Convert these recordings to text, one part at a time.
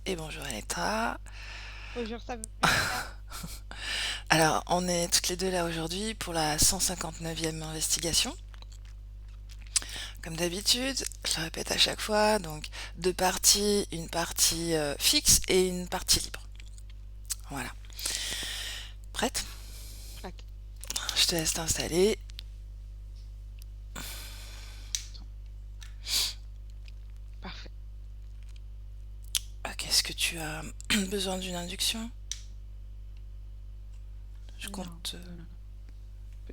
Et bonjour Electra. Bonjour Sabrina. Alors, on est toutes les deux là aujourd'hui pour la 159e investigation. Comme d'habitude, je le répète à chaque fois, donc deux parties, une partie fixe et une partie libre. Voilà. Prête? Prête. Je te laisse t'installer. Parfait. Ok, est-ce que tu as besoin d'une induction? Je Non, compte... non, non, non.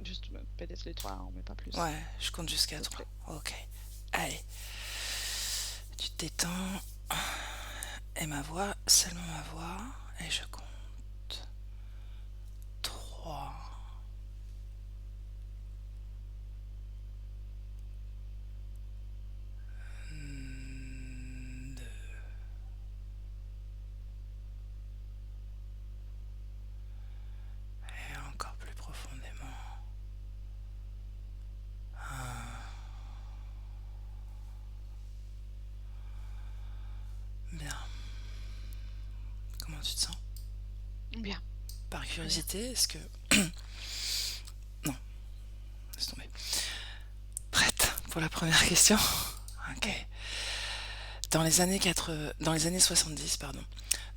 Juste peut-être les trois, mais pas plus. Ouais, je compte jusqu'à S'il te 3. plaît. Ok. Allez, tu te détends. Et ma voix, seulement ma voix. Et je compte 3. Et encore plus profondément. Bien. Comment tu te sens? Bien, Par très bien. curiosité, est-ce que... Non, laisse tomber. Prête pour la première question? Ok. Oui. Dans les années 70, pardon,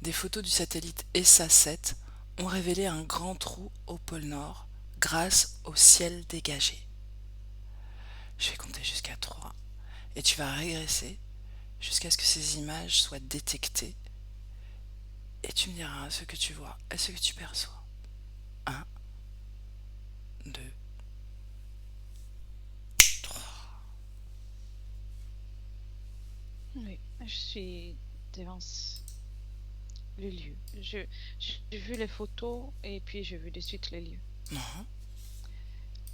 des photos du satellite ESA 7 ont révélé un grand trou au pôle Nord grâce au ciel dégagé. Je vais compter jusqu'à 3 et tu vas régresser jusqu'à ce que ces images soient détectées et tu me diras ce que tu vois et ce que tu perçois. Un, 2, 3. Oui, je suis devant le lieu. J'ai vu les photos et puis j'ai vu de suite le lieu. Non.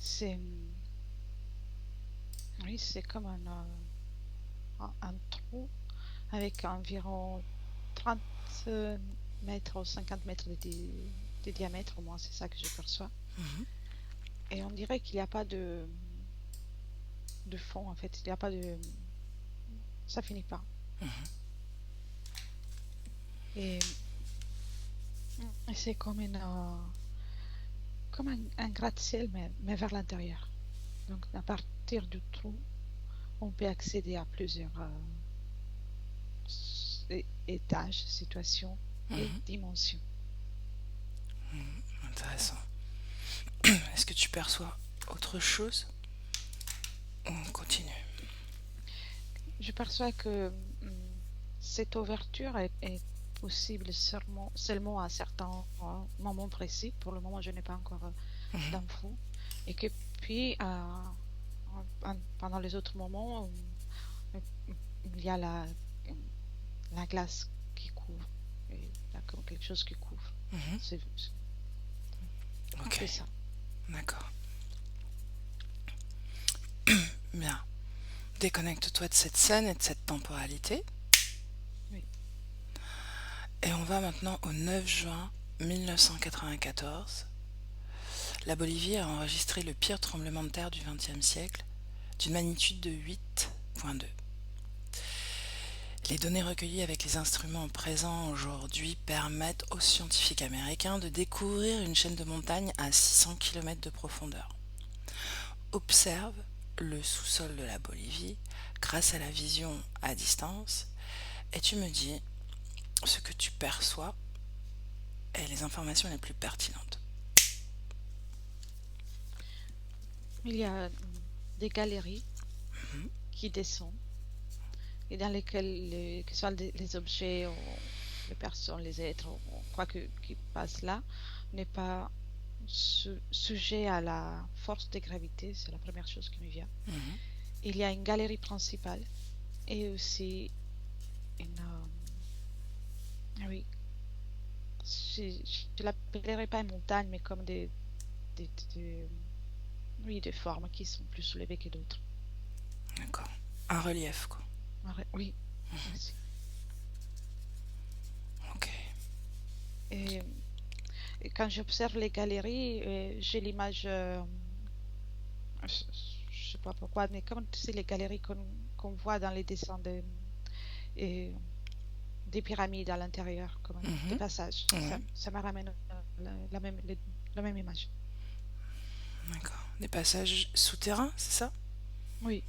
C'est, oui, c'est comme un trou avec environ 30 mètres ou 50 mètres de diamètre, au moins c'est ça que je perçois. Mhm. Et on dirait qu'il n'y a pas de fond en fait. Il n'y a pas de... Ça finit pas. Et, et c'est comme comme un gratte-ciel, mais vers l'intérieur. Donc, à partir du trou, on peut accéder à plusieurs étages, situations et Mhm. dimensions. Intéressant. Est-ce que tu perçois autre chose? On continue. Je perçois que cette ouverture est possible seulement à certains moments précis. Pour le moment, je n'ai pas encore d'infos. Et que puis, pendant les autres moments, euh, il y a la glace qui couvre. Et il y a comme quelque chose qui couvre. Mhm. C'est un Ok, peu ça. d'accord. Bien. Déconnecte-toi de cette scène et de cette temporalité. Oui. Et on va maintenant au 9 juin 1994. La Bolivie a enregistré le pire tremblement de terre du XXe siècle, d'une magnitude de 8,2. Les données recueillies avec les instruments présents aujourd'hui permettent aux scientifiques américains de découvrir une chaîne de montagnes à 600 km de profondeur. Observe le sous-sol de la Bolivie grâce à la vision à distance et tu me dis ce que tu perçois et les informations les plus pertinentes. Il y a des galeries qui descendent et dans lesquelles que ce soit les objets ou les personnes, les êtres ou quoi qui passe là n'est pas sujet à la force de gravité. C'est la première chose qui me vient. Mhm. Il y a une galerie principale et aussi une... ah oui, je ne l'appellerai pas une montagne, mais comme des, des- oui, des formes qui sont plus soulevées que d'autres. D'accord. Un relief, quoi. Oui, aussi. Ok. Et, et quand j'observe les galeries, j'ai l'image, je sais pas pourquoi, mais comme tu sais, les galeries qu'on voit dans les dessins et des pyramides à l'intérieur, comme des Mhm. passages. Ouais, Ça me ramène la même image. d'accord. Des passages souterrains, c'est ça? Oui,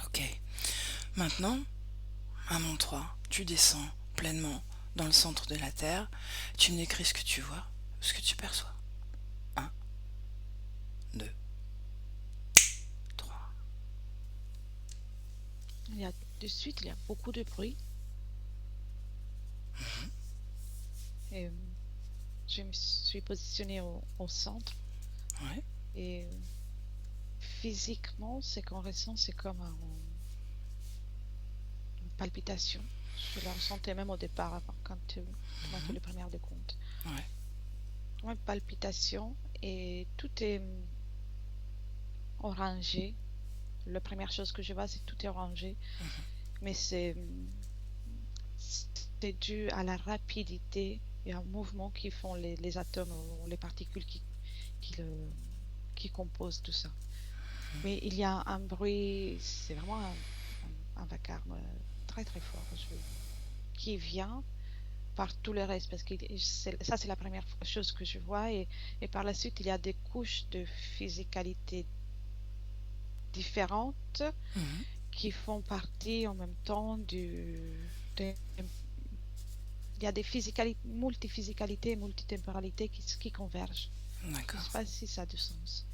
Ok. Maintenant, à mon 3, tu descends pleinement dans le centre de la Terre. Tu me décris ce que tu vois, ce que tu perçois. Un, 2, 3. il y a de suite, il y a beaucoup de bruit. Et je me suis positionnée au centre. Ouais. Et physiquement, c'est qu'on ressent, c'est comme une palpitation. Je la ressentais même au départ, avant, quand tu m'as fait le premier décompte. Ouais. Comme une palpitation et tout est orangé. La première chose que je vois, c'est tout est orangé. Mais c'est dû à la rapidité et au mouvement qui font les atomes ou les particules qui, le, qui composent tout ça. Mais il y a un bruit, c'est vraiment un vacarme très très fort qui vient par tout le reste, parce que ça c'est la première chose que je vois, et par la suite il y a des couches de physicalité différentes Mhm. qui font partie en même temps il y a des multiphysicalités et multitemporalités qui convergent. Je ne D'accord. sais pas si ça a du sens.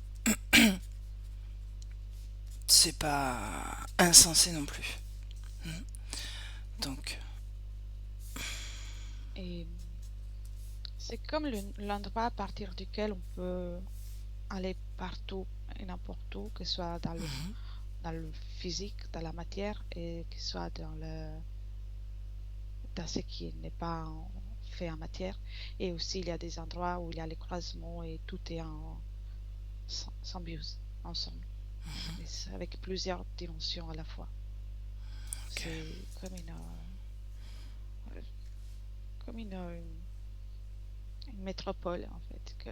C'est pas insensé non plus. Donc, Et c'est comme l'endroit à partir duquel on peut aller partout et n'importe où, que ce soit dans le physique, dans la matière, et que ce soit dans ce qui n'est pas fait en matière. Et aussi, il y a des endroits où il y a les croisements et tout est en symbiose ensemble, mais c'est avec plusieurs dimensions à la fois. ok. C'est comme une métropole, en fait, que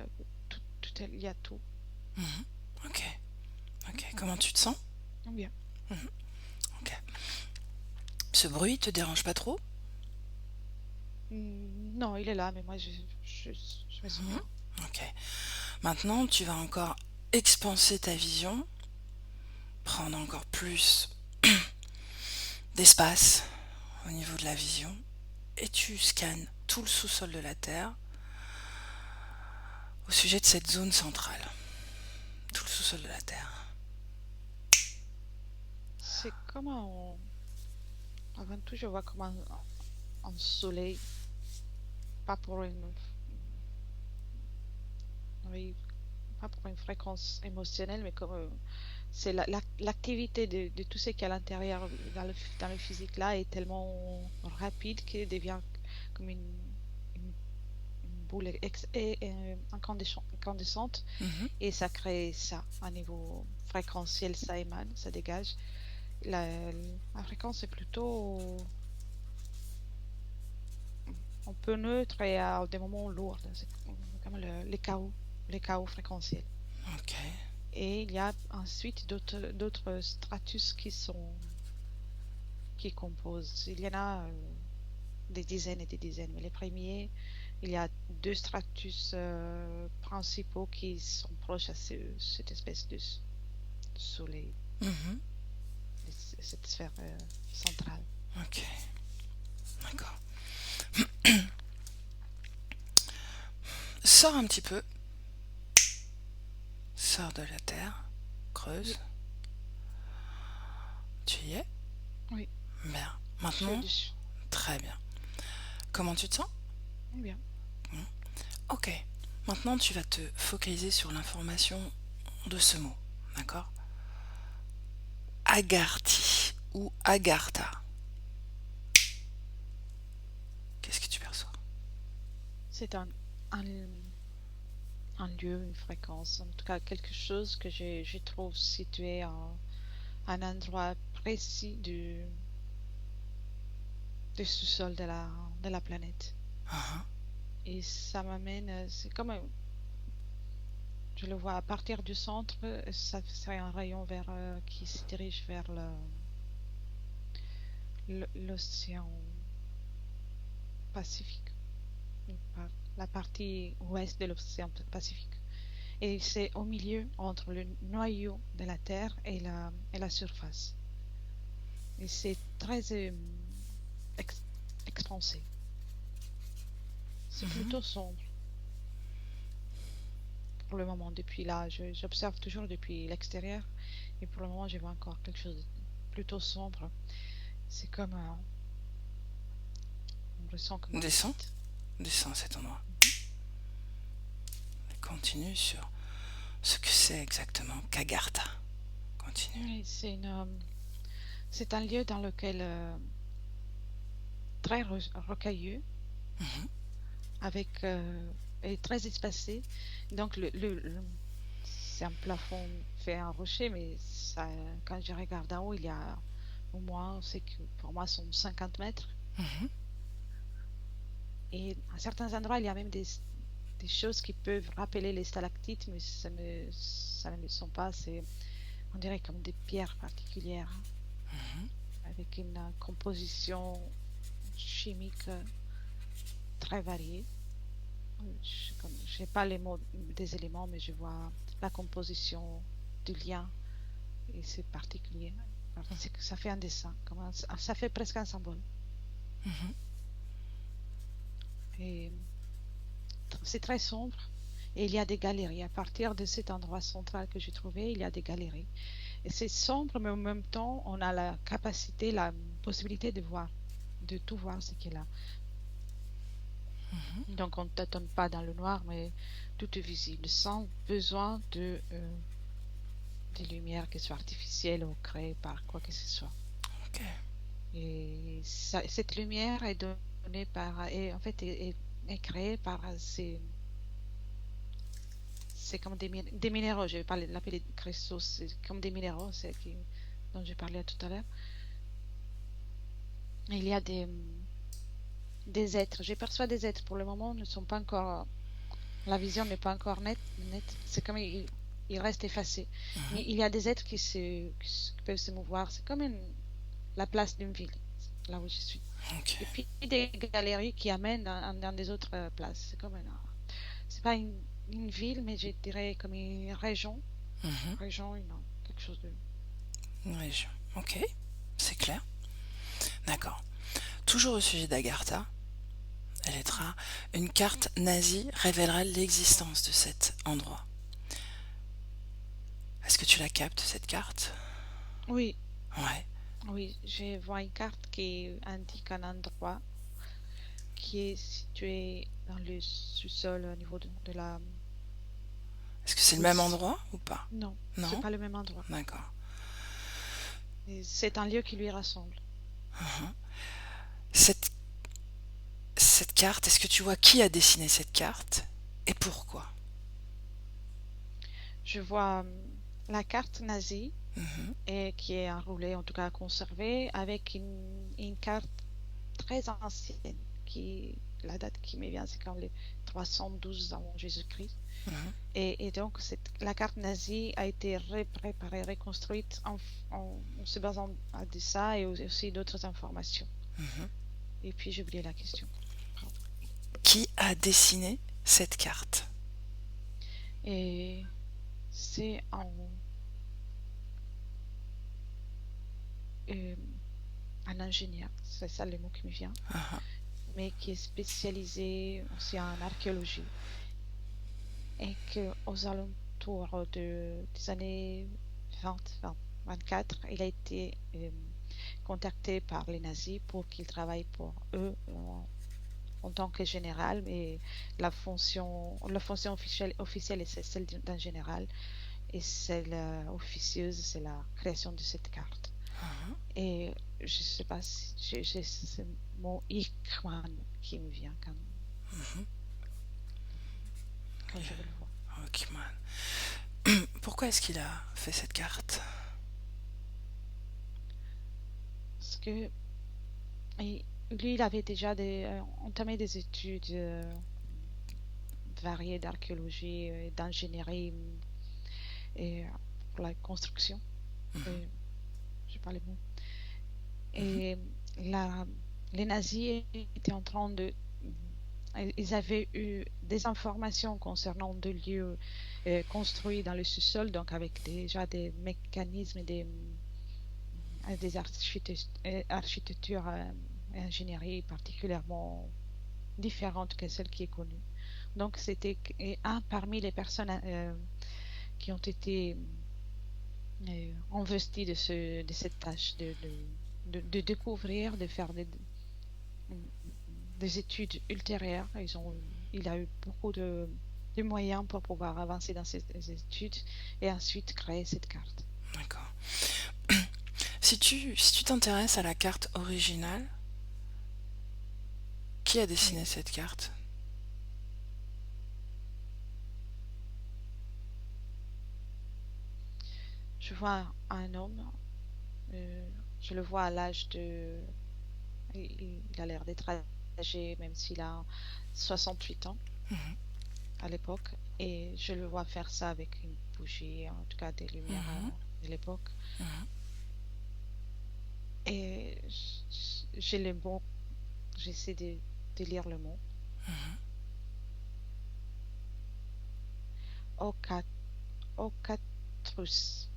il y a tout. Ok. Ok. Mm, Comment tu te sens? bien. Ok. Ce bruit te dérange pas trop? Non, il est là, mais moi, je me sens bien. Ok. Maintenant, tu vas encore expanser ta vision, prendre encore plus d'espace au niveau de la vision, et tu scannes tout le sous-sol de la Terre au sujet de cette zone centrale. Tout le sous-sol de la Terre. C'est comme avant tout, je vois comme un soleil, pas pour oui, pas pour une fréquence émotionnelle, mais comme c'est l'activité de tout ce qui est à l'intérieur dans le physique là est tellement rapide qu'il devient comme une, une boule incandescente, Mhm. et ça crée ça à niveau fréquentiel, ça émane, ça dégage. La fréquence est plutôt un peu neutre et à des moments lourds. C'est comme les chaos fréquentiels. Ok. Et il y a ensuite d'autres stratus qui composent. Il y en a des dizaines et des dizaines, mais les premiers, il y a deux stratus principaux qui sont proches à cette espèce de soleil, Mhm. cette sphère centrale. Ok. D'accord. Sors un petit peu. Sors de la Terre. Oui, Creuse. Tu y es? oui, Bien. je suis Maintenant, au-dessus. très bien. Comment tu te sens? Bien. Ok. Maintenant, tu vas te focaliser sur l'information de ce mot. D'accord? Agarthy ou Agartha. Qu'est-ce que tu perçois? C'est un, un lieu, une fréquence, en tout cas quelque chose que je trouve situé à un endroit précis du sous-sol de la planète. Uhum. Et ça m'amène, c'est comme, je le vois à partir du centre, ça serait un rayon qui se dirige vers l'océan Pacifique, la partie ouest de l'océan Pacifique. Et c'est au milieu entre le noyau de la Terre et la surface. Et c'est très ex- expansé. C'est plutôt sombre pour le moment. Depuis là, j'observe toujours depuis l'extérieur. Et pour le moment, je vois encore quelque chose de plutôt sombre. C'est comme on ressent comme un Descends. vide. Descends à cet endroit. Continue sur ce que c'est exactement qu'Agartha. Continue. Oui, c'est un lieu dans lequel très rocailleux, avec et très espacé. Donc c'est un plafond fait en rocher, mais ça, quand je regarde en haut, il y a au moins, c'est que pour moi, sont 50 mètres. Et à certains endroits, il y a même des choses qui peuvent rappeler les stalactites, mais ça ne le sont pas. On dirait comme des pierres particulières, avec une composition chimique très variée. Je n'ai pas les mots des éléments, mais je vois la composition du lien et c'est particulier. C'est que ça fait un dessin, ça fait presque un symbole. Et c'est très sombre et il y a des galeries. À partir de cet endroit central que j'ai trouvé, il y a des galeries. Et c'est sombre, mais en même temps, on a la capacité, la possibilité de voir, de tout voir ce qu'il y a là. Donc on ne tâtonne pas dans le noir, mais tout est visible, sans besoin de lumière qui soit artificielle ou créée par quoi que ce soit. Ok. Et cette lumière est donnée et en fait est créée par c'est comme des minéraux. Je vais pas l'appeler cristaux, c'est comme des minéraux, dont je parlais tout à l'heure. Il y a des êtres. Je perçois des êtres. Pour le moment, ne sont pas encore. La vision n'est pas encore nette. C'est comme il reste effacé. Mais il y a des êtres qui peuvent se mouvoir. C'est comme la place d'une ville, là où je suis. Ok. Et puis des galeries qui amènent dans des autres places. C'est pas une ville, mais je dirais comme une région. Région, quelque chose de. Une région. Ok. C'est clair. D'accord. Toujours au sujet d'Agartha, elle lettra une carte nazie révélera l'existence de cet endroit. Est-ce que tu la captes, cette carte? Oui, Ouais. oui, je vois une carte qui indique un endroit qui est situé dans le sous-sol au niveau de la. Est-ce que c'est le Oui, même endroit ou pas? non, c'est Non? pas le même endroit. D'accord. C'est un lieu qui lui ressemble. Cette, cette carte, est-ce que tu vois qui a dessiné cette carte et pourquoi? Je vois la carte nazie et qui est enroulée, en tout cas conservée, avec une carte très ancienne la date qui me vient, c'est quand les 312 avant Jésus-Christ. Et donc, la carte nazie a été préparée, reconstruite en se basant à de ça et aussi d'autres informations. Et puis, j'ai oublié la question. Pardon. Qui a dessiné cette carte? Et c'est euh, un ingénieur, c'est ça le mot qui me vient, mais qui est spécialisé aussi en archéologie et qu'aux alentours des années 24, il a été contacté par les nazis pour qu'il travaille pour eux en tant que général, mais la fonction officielle est celle d'un général et celle officieuse, c'est la création de cette carte. Et je sais pas si j'ai ce mot Hickman qui me vient quand je le vois. Ok, man. Pourquoi est-ce qu'il a fait cette carte? Parce que lui, il avait déjà entamé des études variées d'archéologie et d'ingénierie et pour la construction. Je parle les mots. Et la- les nazis étaient en train de... Ils avaient eu des informations concernant des lieux construits dans le sous-sol, donc avec déjà des mécanismes et des architectures et ingénierie particulièrement différentes que celle qui est connue. Donc, c'était un parmi les personnes qui ont été investies de cette tâche de découvrir, de faire des études ultérieures. Il a eu beaucoup de moyens pour pouvoir avancer dans ces études et ensuite créer cette carte. D'accord. Si tu t'intéresses à la carte originale, qui a Oui. dessiné cette carte? Je vois un homme, euh, je le vois à l'âge de... Il a l'air d'être âgé, même s'il a 68 ans à l'époque. Et je le vois faire ça avec une bougie, en tout cas des lumières de l'époque. Et j'ai les mots, j'essaie de lire le mot. Ocat, Ocatrus.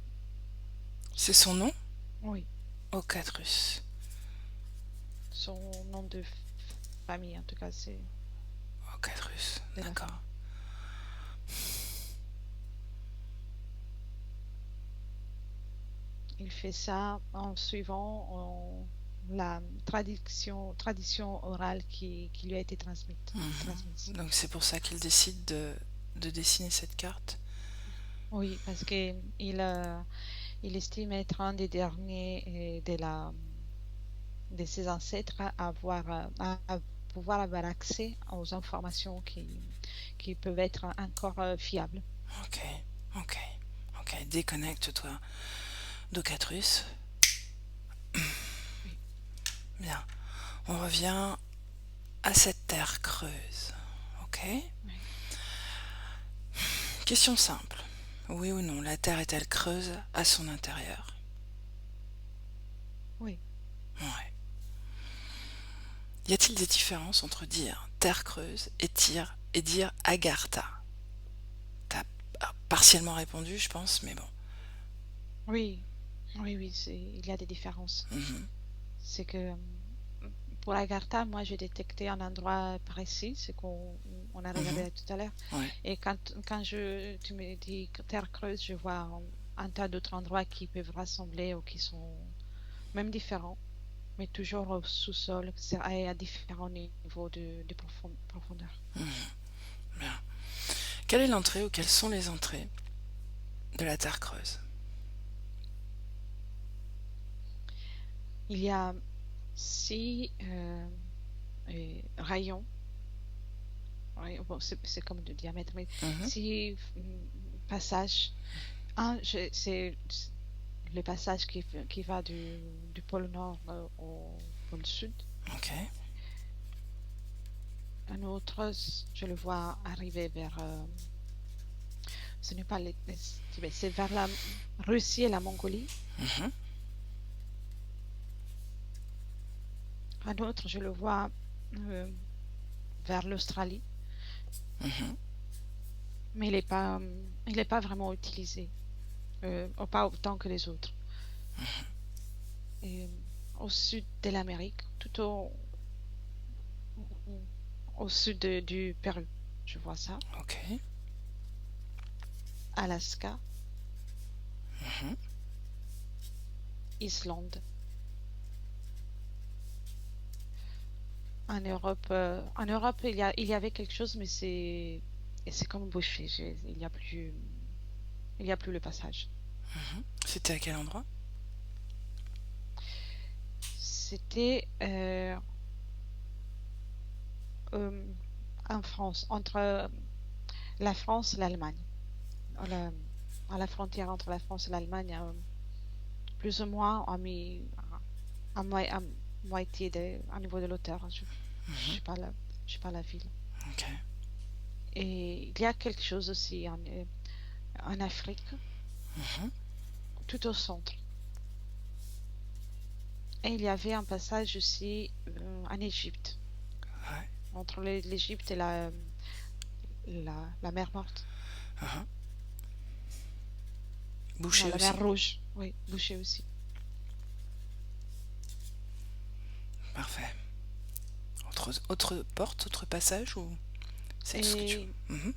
C'est son nom? Oui, Ocatrus. son nom de famille, en tout cas, c'est Ocatrus, de la d'accord. famille. Il fait ça en suivant la tradition orale qui lui a été transmise. Donc c'est pour ça qu'il décide de dessiner cette carte. Oui, parce que il estime être un des derniers de ses ancêtres à à pouvoir avoir accès aux informations qui peuvent être encore fiables. Ok, ok, ok. Déconnecte-toi d'Ocatrus. Oui, Bien. On revient à cette terre creuse. Ok? oui, Question simple. Oui ou non, la Terre est-elle creuse à son intérieur? oui. Ouais. Y a-t-il des différences entre dire terre creuse et dire Agartha? T'as partiellement répondu, je pense, mais bon. Oui, oui, oui, il y a des différences. Mhm, C'est que pour Agartha, moi, j'ai détecté un endroit précis, c'est qu'on a mhm, regardé tout à l'heure. ouais. Et quand tu me dis Terre creuse, je vois un tas d'autres endroits qui peuvent rassembler ou qui sont même différents, mais toujours au sous-sol, c'est à différents niveaux de profondeur. Bien. Quelle est l'entrée ou quelles sont les entrées de la terre creuse? Il y a 6 rayons, bon, c'est comme de diamètre, mais Mhm, 6 passages. Un, c'est le passage qui va du pôle Nord au pôle Sud. ok. Un autre, je le vois arriver vers, ce n'est pas les Tibet, c'est vers la Russie et la Mongolie. Mhm, Un autre, je le vois euh, vers l'Australie, mhm, mais il est pas vraiment utilisé, pas autant que les autres. Et, au sud de l'Amérique, au sud du Pérou, je vois ça. ok. Alaska, Mhm, Islande. En Europe, il y avait quelque chose, mais c'est comme bouché. Il y a plus le passage. mhm. C'était à quel endroit? C'était euh, en France, entre la France et l'Allemagne. À à la frontière entre la France et l'Allemagne, plus ou moins à moitié au niveau de l'auteur. Je sais pas je sais pas la ville. Ok. Et il y a quelque chose aussi en Afrique, Mhm, tout au centre. Et il y avait un passage aussi en Égypte, Ouais. entre l'Égypte et la mer Morte. Uhum. Non, Boucher la mer aussi. Rouge. Oui, bouché aussi. Parfait. Autre porte, autre passage ou c'est tout ce que tu Et veux? Mhm.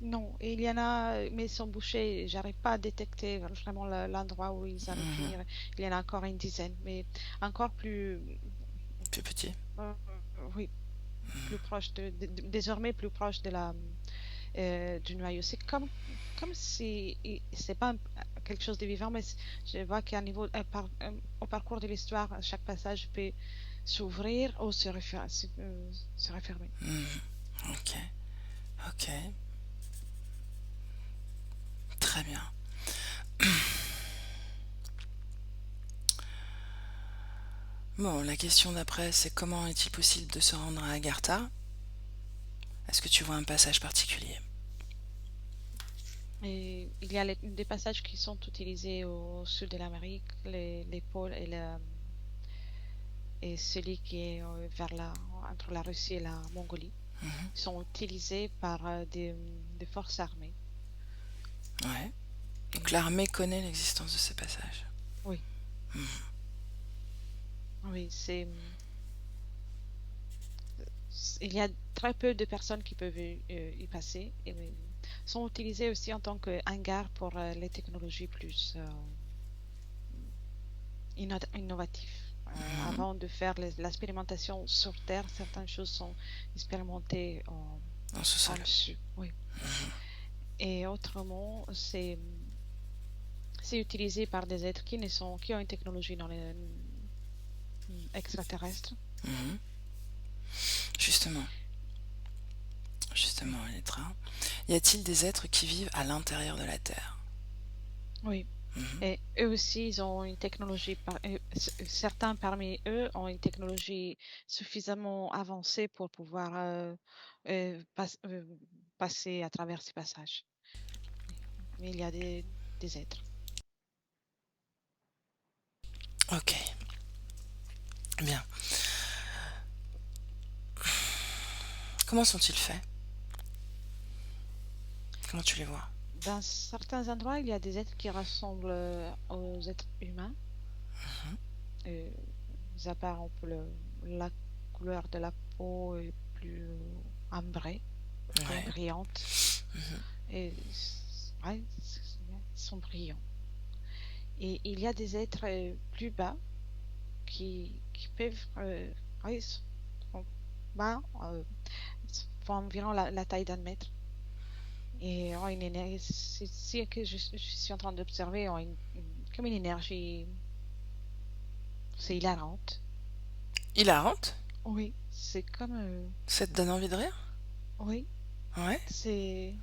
non, et il y en a, mais ils sont bouchés. J'arrive pas à détecter vraiment l'endroit où ils allaient Mhm. finir. Il y en a encore une dizaine, mais encore plus, Plus petit. euh, oui, plus proche désormais plus proche du noyau. C'est comme si c'est pas quelque chose de vivant, mais je vois qu'à niveau, au parcours de l'histoire, chaque passage peut s'ouvrir ou se refermer. Mhm. Ok, ok, très bien. Bon, la question d'après, c'est comment est-il possible de se rendre à Agartha? Est-ce que tu vois un passage particulier? Et il y a des passages qui sont utilisés au sud de l'Amérique, les pôles et celui qui est entre la Russie et la Mongolie. Mhm. Ils sont utilisés par des forces armées. Ouais. Donc Et l'armée connaît l'existence de ces passages. oui, oui, il y a très peu de personnes qui peuvent y passer et sont utilisés aussi en tant que hangar pour les technologies plus innovatives. Mhm. Avant de faire l'expérimentation sur Terre, certaines choses sont expérimentées En en sous-sol. dessus. Oui. Et autrement, c'est utilisé par des êtres qui ont une technologie extraterrestre. Mhm. Justement, Oui. justement, Elétra. Y a-t-il des êtres qui vivent à l'intérieur de la Terre? Oui. Mhm. Et eux aussi, ils ont une technologie, certains parmi eux ont une technologie suffisamment avancée pour pouvoir passer à travers ces passages. Mais il y a des êtres. Ok, bien. Comment sont-ils faits? Comment tu les vois? Dans certains endroits, il y a des êtres qui ressemblent aux êtres humains. Euh, Mis à part un peu la couleur de la peau est plus ambrée, oui, Ouais. brillante. Et ouais, ils sont brillants. Et il y a des êtres plus bas qui peuvent, ouais, sont bas, font environ la taille d'un mètre. Et ont une énergie, c'est que je suis en train d'observer, ont comme une énergie, c'est hilarante. Hilarante? Oui, c'est comme, Ça te donne envie de rire? oui, Ouais. c'est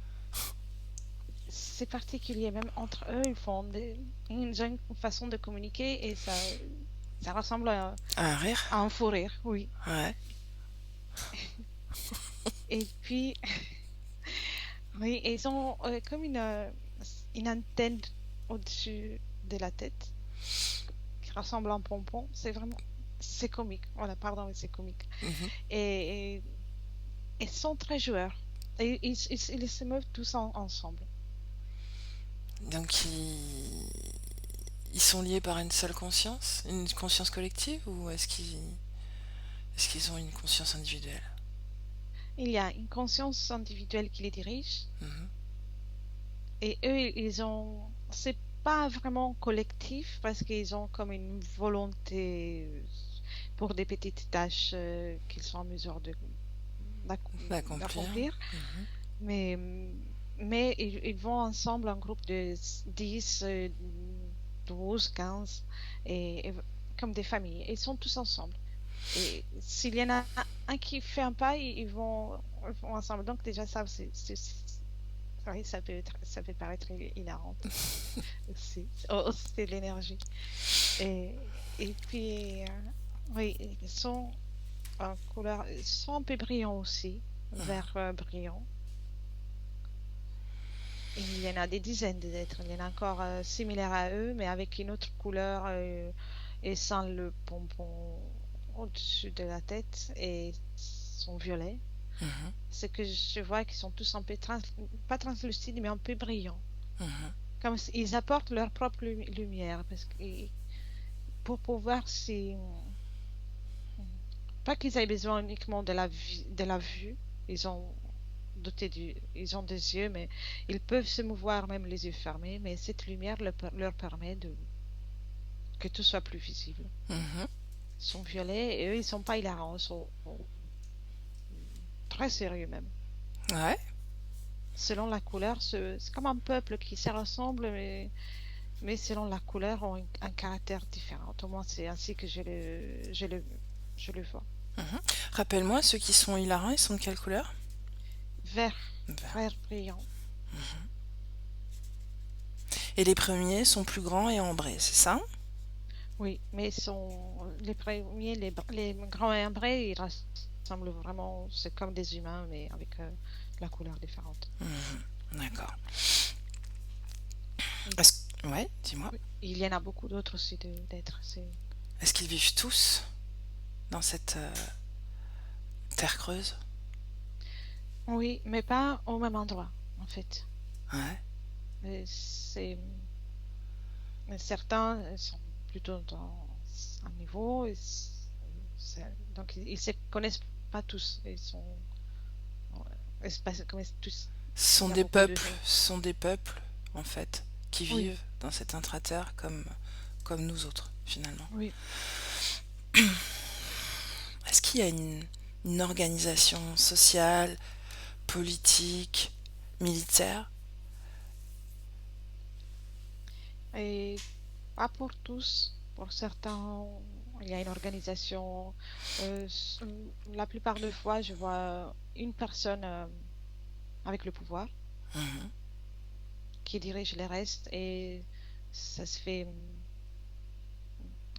particulier. Même entre eux, ils ont une façon de communiquer et ça ressemble Un rire? à un fou rire, oui. Ouais. Et puis, oui, et ils ont comme une antenne au-dessus de la tête qui ressemble à un pompon. C'est comique. Voilà, pardon, mais c'est comique. Mhm. Et ils sont très joueurs. Et ils se meuvent tous ensemble. Donc ils sont liés par une seule conscience? Une conscience collective ou est-ce qu'ils ont une conscience individuelle? Il y a une conscience individuelle qui les dirige. Mhm. Et eux, c'est pas vraiment collectif parce qu'ils ont comme une volonté pour des petites tâches qu'ils sont en mesure D'accomplir. d'accomplir. Mhm. Mais, mais ils vont ensemble en groupe de 10, 12, 15, et comme des familles. Ils sont tous ensemble. Et s'il y en a un qui fait un pas, ils vont ensemble. Donc déjà, ça, oui, ça peut paraître hilarant aussi. Oh, c'est de l'énergie. Et puis, oui, ils sont en couleur, ils sont un peu brillants aussi, vert brillant. Et il y en a des dizaines d'êtres. Il y en a encore similaires à eux, mais avec une autre couleur et sans le pompon au-dessus de la tête et sont violets. Mhm, C'est que je vois qu'ils sont tous un peu, pas translucides, mais un peu brillants. mhm, Comme s'ils apportent leur propre lumière. Parce que, pour pouvoir si. Pas qu'ils aient besoin uniquement de la vue. Ils ont ils ont des yeux, mais ils peuvent se mouvoir même les yeux fermés. Mais cette lumière leur permet que tout soit plus visible. mhm. Ils sont violets et eux, ils sont pas hilarants. Ils sont très sérieux même. Ouais. Selon la couleur, c'est comme un peuple qui se ressemble, mais selon la couleur, ont un caractère différent. Au moins, c'est ainsi que je le vois. Mhm. Rappelle-moi, ceux qui sont hilarants, ils sont de quelle couleur? Vert, Vert. vert brillant. Et les premiers sont plus grands et ambrés, c'est ça? Oui, mais les premiers, les grands et ambrés, ils ressemblent vraiment, c'est comme des humains, mais avec la couleur différente. D'accord. Il, Ouais, dis-moi. oui, il y en a beaucoup d'autres aussi d'êtres. Est-ce qu'ils vivent tous dans cette terre creuse? Oui, mais pas au même endroit, en fait. Ouais. C'est certains sont plutôt dans un niveau, donc ils se connaissent pas tous. Ils se connaissent tous. Ce sont Il y a des beaucoup de peuples, gens. ce sont des peuples, en fait, qui Oui, vivent dans cette intraterre comme nous autres, finalement. oui. Est-ce qu'il y a une organisation sociale, politique, militaire? Et pas pour tous. Pour certains, il y a une organisation. La plupart des fois, je vois une personne avec le pouvoir Mhm. qui dirige les restes et ça se fait.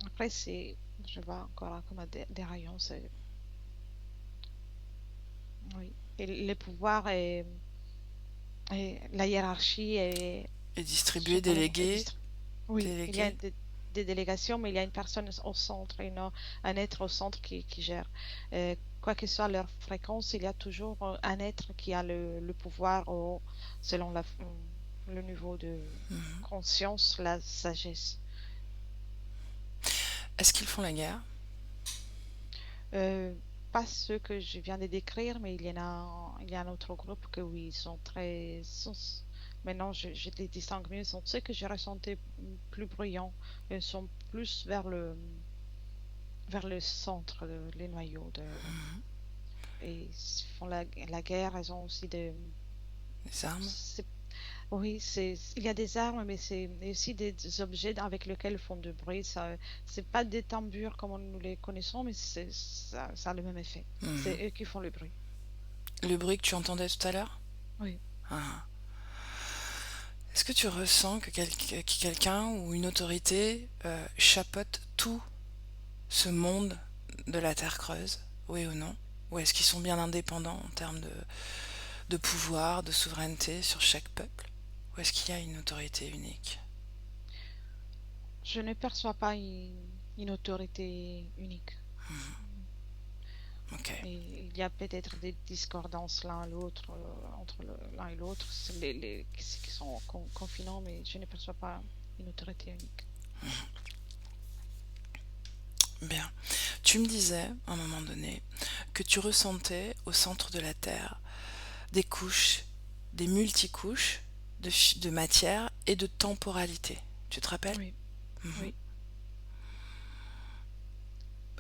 Après, je vois encore comme des rayons. Oui. Et le pouvoir et la hiérarchie Et sont distribuer, pas les mêmes. déléguer, Oui, il y a déléguer? des délégations, mais il y a une personne au centre, un être au centre qui gère. Quoi que soit leur fréquence, il y a toujours un être qui a le pouvoir selon le niveau de conscience, la sagesse. Est-ce qu'ils font la guerre? Euh, Pas ceux que je viens de décrire, mais il y a un autre groupe que oui, ils sont maintenant je les distingue mieux, sont ceux que j'ai ressentis plus bruyants, ils sont plus vers le centre, les noyaux et ils font la guerre, ils ont aussi Des armes? c'est- oui, il y a des armes, mais c'est aussi des objets avec lesquels ils font du bruit. C'est pas des tambours comme nous les connaissons, mais ça a le même effet. Mhm. C'est eux qui font le bruit. Le bruit que tu entendais tout à l'heure? Oui. Ah. Est-ce que tu ressens que quelqu'un ou une autorité chapeaute tout ce monde de la Terre creuse? Oui ou non? Ou est-ce qu'ils sont bien indépendants en termes de pouvoir, de souveraineté sur chaque peuple? Ou est-ce qu'il y a une autorité unique? Je ne perçois pas une autorité unique. Ok. Et il y a peut-être des discordances entre l'un et l'autre, c'est qui sont confinants, mais je ne perçois pas une autorité unique. Bien. Tu me disais, à un moment donné, que tu ressentais au centre de la Terre des couches, des multicouches de matière et de temporalité. Tu te rappelles? Oui, oui.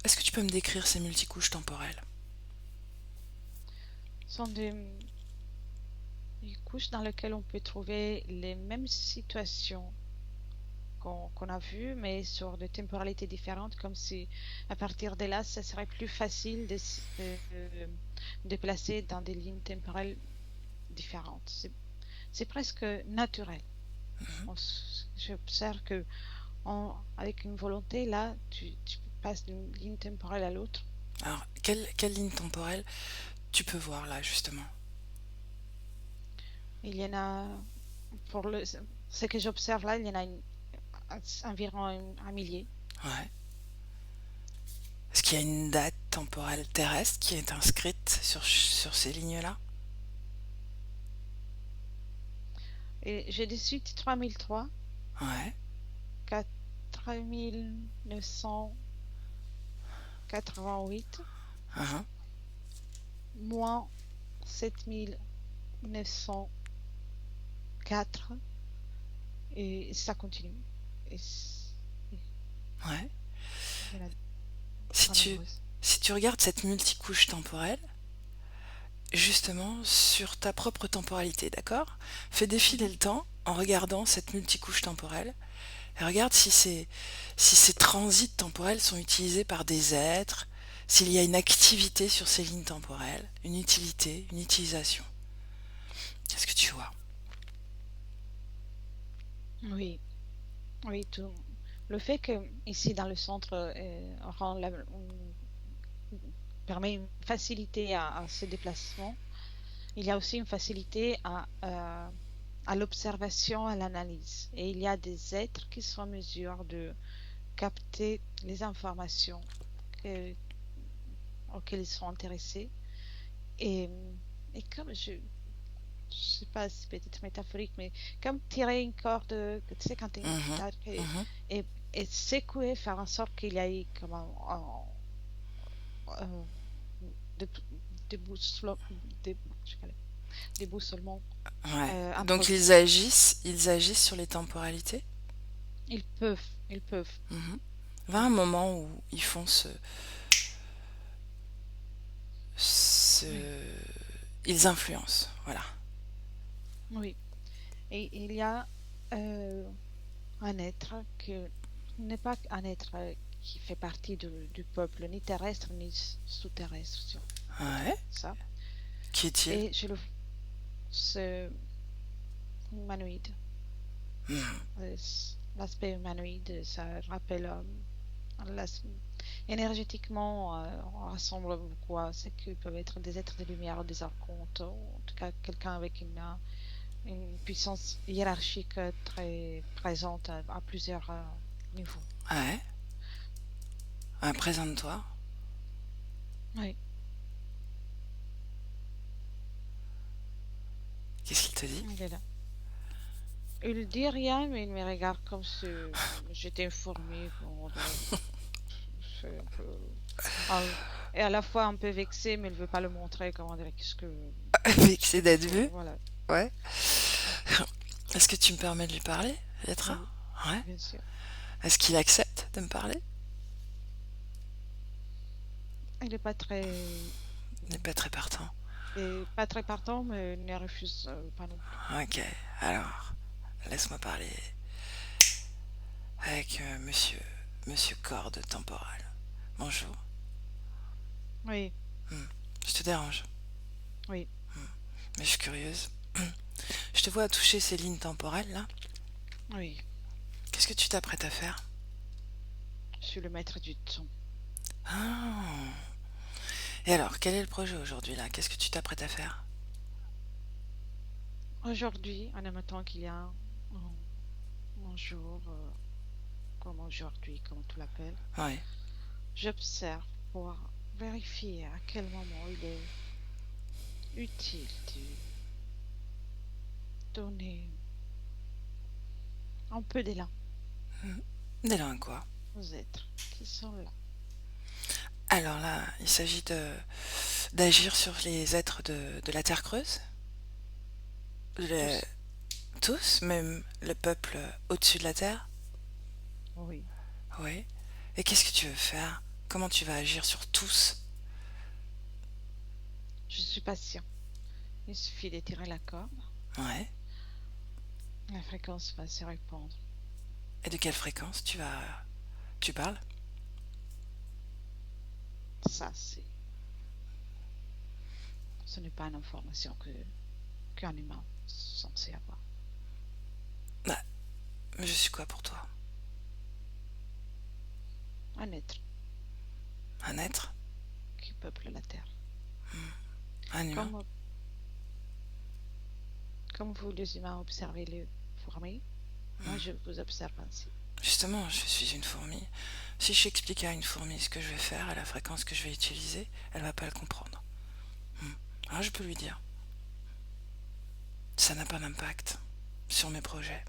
Est-ce que tu peux me décrire ces multicouches temporelles? Ce sont des couches dans lesquelles on peut trouver les mêmes situations qu'on a vues, mais sur des temporalités différentes, comme si à partir de là, ça serait plus facile de placer dans des lignes temporelles différentes. C'est presque naturel. J'observe que avec une volonté, là, tu passes d'une ligne temporelle à l'autre. Alors, quelle ligne temporelle tu peux voir là, justement? Il y en a, pour ce que j'observe là, il y en a environ un millier. Ouais. Est-ce qu'il y a une date temporelle terrestre qui est inscrite sur ces lignes-là? Et j'ai des suites 3003, Ouais. 4988, Uhum. moins 7904, et ça continue. Et Ouais. il y en a Si pas tu, nombreuses. si tu regardes cette multicouche temporelle, justement sur ta propre temporalité, d'accord? Fais défiler Mhm. le temps en regardant cette multicouche temporelle et regarde si ces transits temporels sont utilisés par des êtres, s'il y a une activité sur ces lignes temporelles, une utilité, une utilisation. Qu'est-ce que tu vois? Oui, oui, tout. Le fait que ici dans le centre permet une facilité à ce déplacement, il y a aussi une facilité à l'observation, à l'analyse. Et il y a des êtres qui sont en mesure de capter les informations que- auxquelles ils sont intéressés. Et, et comme je sais pas si c'est peut-être métaphorique, mais comme tirer une corde, tu sais, quand tu as une Mhm, guitare, mhm. et, et secouer, faire en sorte qu'il y ait comme un- des, des bousselons- des, je sais pas, des bousculements Ouais. Donc improvisés. ils agissent sur les temporalités. Ils peuvent. Mhm. Va Oui, un moment où ils font oui, ce, ils influencent. Voilà. oui. Et il y a euh, un être que n'est pas un être qui fait partie du peuple, ni terrestre, ni sous-terrestre, si on peut dire Ouais. ça. Qui est-il? Et ce humanoïde, Mhm. l'aspect humanoïde, ça rappelle l'as- énergétiquement, on rassemble beaucoup à ce que peuvent être des êtres de lumière, des archontes, en tout cas quelqu'un avec une puissance hiérarchique très présente à plusieurs niveaux. Ouais. Ouais, présente-toi. Oui, Qu'est-ce qu'il te dit? il est là. Il ne dit rien, mais il me regarde comme si j'étais une fourmi. Bon, c'est un peu... ah, et à la fois un peu vexé, mais il ne veut pas le montrer. Comment dire, qu'est-ce Vexé que tu d'être vois? vu? Voilà. Ouais. Est-ce que tu me permets de lui parler, Létra? Oui, Ouais. bien sûr. Est-ce qu'il accepte de me parler? Il n'est pas très... Il n'est pas très partant. Et pas très partant, mais il ne refuse pas non plus. Ok. Alors, laisse-moi parler avec Monsieur Corde Temporal. Bonjour. Oui, Hmm. Je te dérange, oui, mais je suis curieuse. Je te vois toucher ces lignes temporelles là. oui. Qu'est-ce que tu t'apprêtes à faire? Je suis le maître du temps. Ah. Et alors, quel est le projet aujourd'hui là? Qu'est-ce que tu t'apprêtes à faire? Aujourd'hui, en même temps qu'il y a un jour, comme aujourd'hui, comme tu l'appelles, Ouais. j'observe pour vérifier à quel moment il est utile de donner un peu d'élan D'élan quoi? aux êtres qui sont là. Alors là, il s'agit d'agir sur les êtres de la Terre creuse. Le- Tous. Tous, même le peuple au-dessus de la Terre. Oui. Oui. Et qu'est-ce que tu veux faire? Comment tu vas agir sur tous? Je suis patient. Il suffit d'étirer la corde. Ouais. La fréquence va se répandre. Et de quelle fréquence tu parles? Ça, ce n'est pas une information qu'un humain est censé avoir. Bah, je suis quoi pour toi? Un être Un être? qui peuple la Terre. Un humain? Comme, comme vous, les humains, observez les fourmis, moi, je vous observe ainsi. Justement, je suis une fourmi. Si j'explique à une fourmi ce que je vais faire et la fréquence que je vais utiliser, elle va pas le comprendre. Alors je peux lui dire, ça n'a pas d'impact sur mes projets.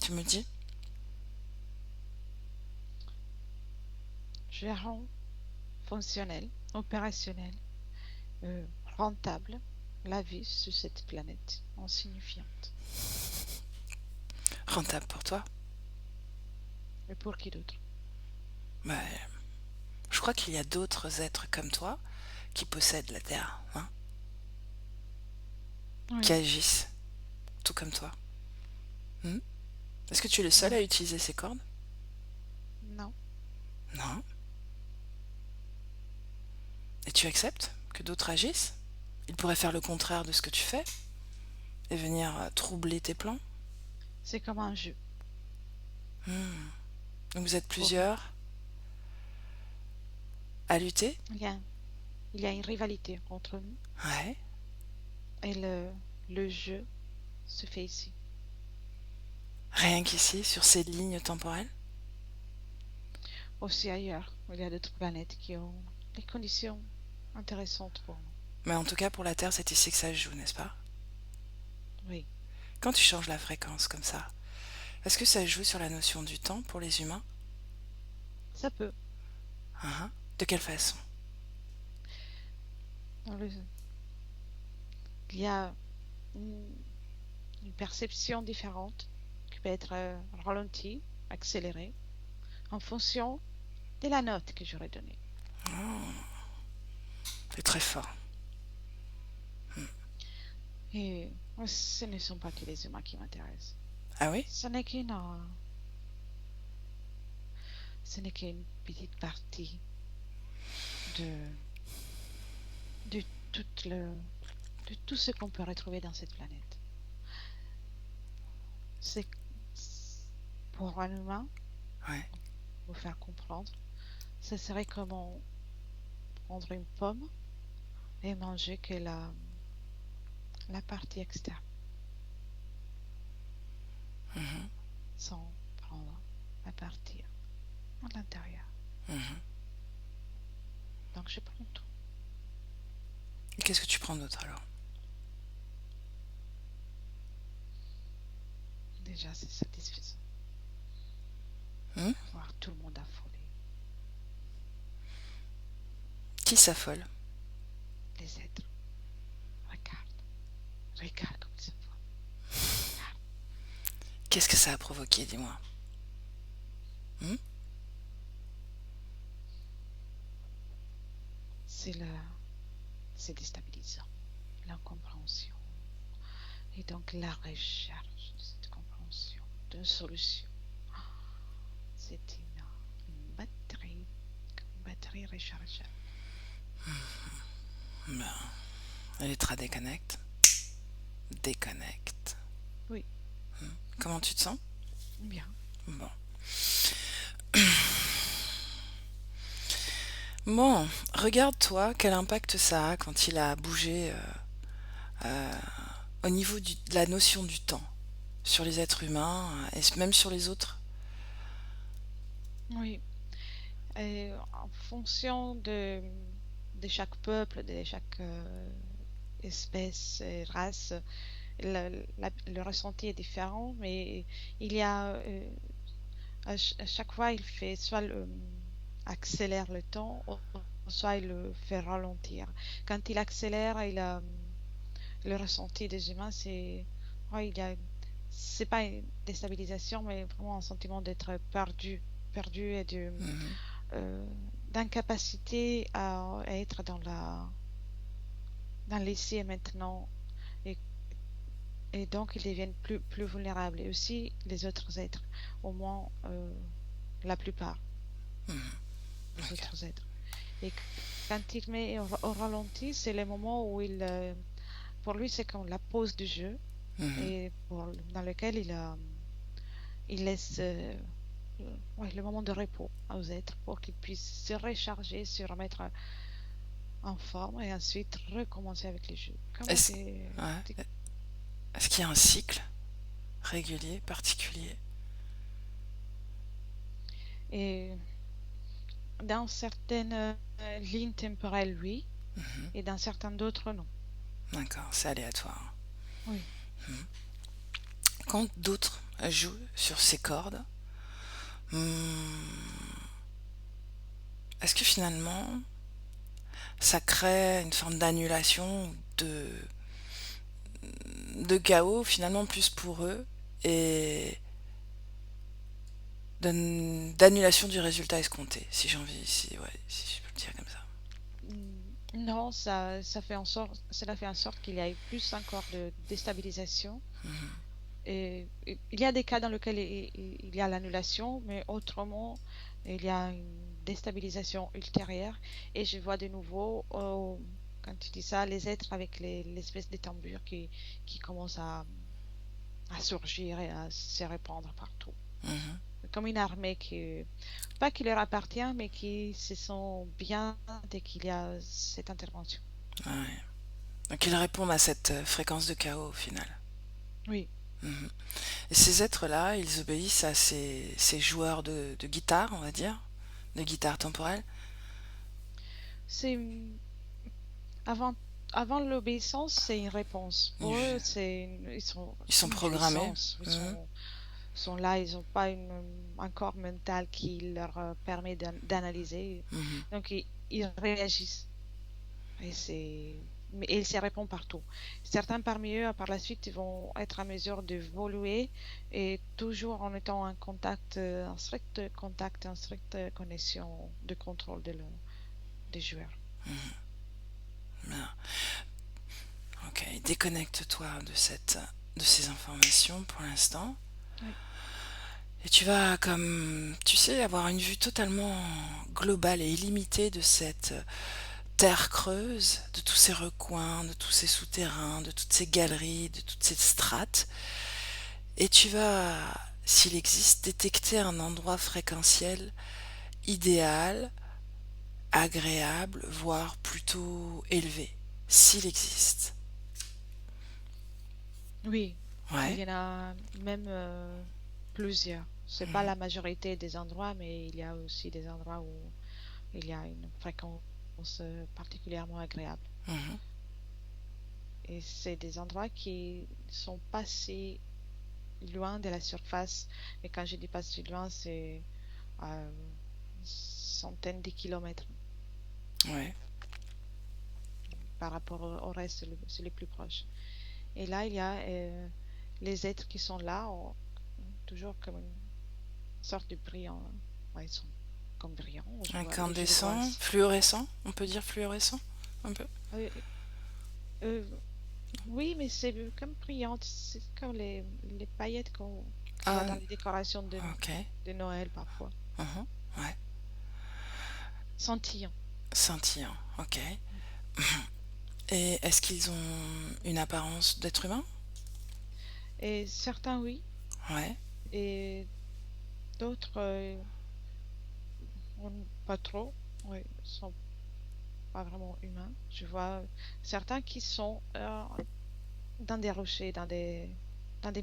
Tu me dis? Gérant fonctionnel, opérationnel, euh, rentable, la vie sur cette planète insignifiante. Rentable pour toi? Mais pour qui d'autre? Bah, je crois qu'il y a d'autres êtres comme toi qui possèdent la Terre, hein, qui Oui, agissent, tout comme toi. Hmm. Est-ce que tu es le seul oui, à utiliser ces cordes? non, Non. Et tu acceptes que d'autres agissent? Ils pourraient faire le contraire de ce que tu fais et venir troubler tes plans? c'est comme un jeu. Hmm. Donc vous êtes Pour, plusieurs à lutter? il y a, il y a une rivalité entre nous Ouais. et le jeu se fait ici. Rien qu'ici, sur ces lignes temporelles? Aussi ailleurs, il y a d'autres planètes qui ont des conditions intéressantes pour nous. Mais en tout cas, pour la Terre, c'est ici que ça se joue, n'est-ce pas? Oui, Quand tu changes la fréquence comme ça, est-ce que ça joue sur la notion du temps pour les humains? ça peut. Hein. De quelle façon? Dans le- Il y a une, une perception différente qui peut être ralentie, accélérée, en fonction de la note que j'aurais donnée. C'est très fort. Et ce ne sont pas que les humains qui m'intéressent. Ah oui? Ce n'est ce n'est qu'une petite partie de, de, tout de tout ce qu'on peut retrouver dans cette planète. C'est pour un humain, Ouais. vous faire comprendre, ce serait comme prendre une pomme et manger que la partie externe, Mhm. sans prendre la partie à l'intérieur. Mhm. Donc je prends tout. Et qu'est-ce que tu prends d'autre alors? Déjà, c'est satisfaisant. Hmm. Voir tout le monde affolé. Qui s'affole? Les êtres. Regarde. Regarde comme ils se voient. Regarde. Qu'est-ce que ça a provoqué, dis-moi? Hmm. C'est le, c'est déstabilisant. L'incompréhension. Et donc la recherche de cette compréhension, d'une solution. C'est une batterie rechargeable. Ben, Electra déconnecte. Déconnecte. Oui, Comment tu te sens? bien. Bon. Bon, regarde-toi quel impact ça a quand il a bougé au niveau de la notion du temps sur les êtres humains et même sur les autres. Oui. Et en fonction de chaque peuple, de chaque espèce et race, le ressenti est différent, mais il y a à chaque fois il fait soit accélère le temps, ou soit il le fait ralentir. Quand il accélère, le ressenti des humains, c'est ouais, c'est pas une déstabilisation, mais vraiment un sentiment d'être perdu et Mhm. euh, d'incapacité à être dans l'ici et maintenant. Et, et donc, ils deviennent plus vulnérables. Et aussi, les autres êtres, au moins la plupart Mhm. des Ok. autres êtres. Et quand il met au ralenti, c'est le moment où pour lui, c'est comme la pause du jeu Mhm. et dans lequel il laisse ouais, le moment de repos aux êtres pour qu'ils puissent se recharger, se remettre en forme et ensuite recommencer avec les jeux. Comme Est-ce ouais. Est-ce qu'il y a un cycle régulier, particulier. Et dans certaines lignes temporelles, oui, et dans certaines d'autres, non. D'accord, c'est aléatoire. Oui. Quand d'autres jouent sur ces cordes, est-ce que finalement ça crée une forme d'annulation, de chaos finalement plus pour eux et d'annulation du résultat escompté, si j'ai envie, si je peux le dire comme ça. Non, ça fait en sorte, cela fait en sorte qu'il y ait plus encore de déstabilisation. Et il y a des cas dans lesquels il y a l'annulation, mais autrement, il y a une déstabilisation ultérieure. Et je vois de nouveau, quand tu dis ça, les êtres avec l'espèce de tambour qui commencent à surgir et à se répandre partout. Comme une armée pas qui leur appartient, mais qui se sent bien dès qu'il y a cette intervention. Ouais. Donc ils répondent à cette fréquence de chaos au final. Oui, Et ces êtres-là, ils obéissent à ces joueurs de guitare, on va dire, de guitare temporelle. c'est avant, avant l'obéissance, c'est une réponse. Pour eux, Ils, ils c'est sont une programmés. jouissance. Mhm. Sont là, ils n'ont pas un corps mental qui leur permet d'analyser. Mhm. Donc, ils réagissent. Et ils se répondent partout. Certains parmi eux, par la suite, ils vont être à mesure d'évoluer et toujours en étant en contact, en strict contact, en stricte connexion de contrôle des joueurs. Bien. Ok, déconnecte-toi de ces informations pour l'instant. Oui. Et tu vas, comme tu sais, avoir une vue totalement globale et illimitée de cette terre creuse, de tous ces recoins, de tous ces souterrains, de toutes ces galeries, de toutes ces strates. Et tu vas, s'il existe, détecter un endroit fréquentiel idéal, agréable, voire plutôt élevé, s'il existe. Oui, il Ouais. y en a même plusieurs. C'est pas la majorité des endroits, mais il y a aussi des endroits où il y a une fréquence particulièrement agréable. Mhm. Et c'est des endroits qui sont pas si loin de la surface. Et quand je dis pas si loin, c'est à centaines de kilomètres Ouais. par rapport au reste, c'est le plus proche. Et là, il y a les êtres qui sont là, toujours comme une sorte de brillant. Ouais, ils sont comme brillants. Je les vois Incandescent, ainsi. fluorescent, on peut dire fluorescent, un peu. Euh, euh, oui, mais c'est comme brillant. C'est comme les paillettes qu'on voit Ah, dans les décorations ok. de Noël parfois. Mhm. Ouais. Scintillant. Scintillant, ok. Et est-ce qu'ils ont une apparence d'être humain? Et certains, oui. Ouais. Et d'autres, pas trop. Oui, sont pas vraiment humains. Je vois certains qui sont dans des rochers, dans des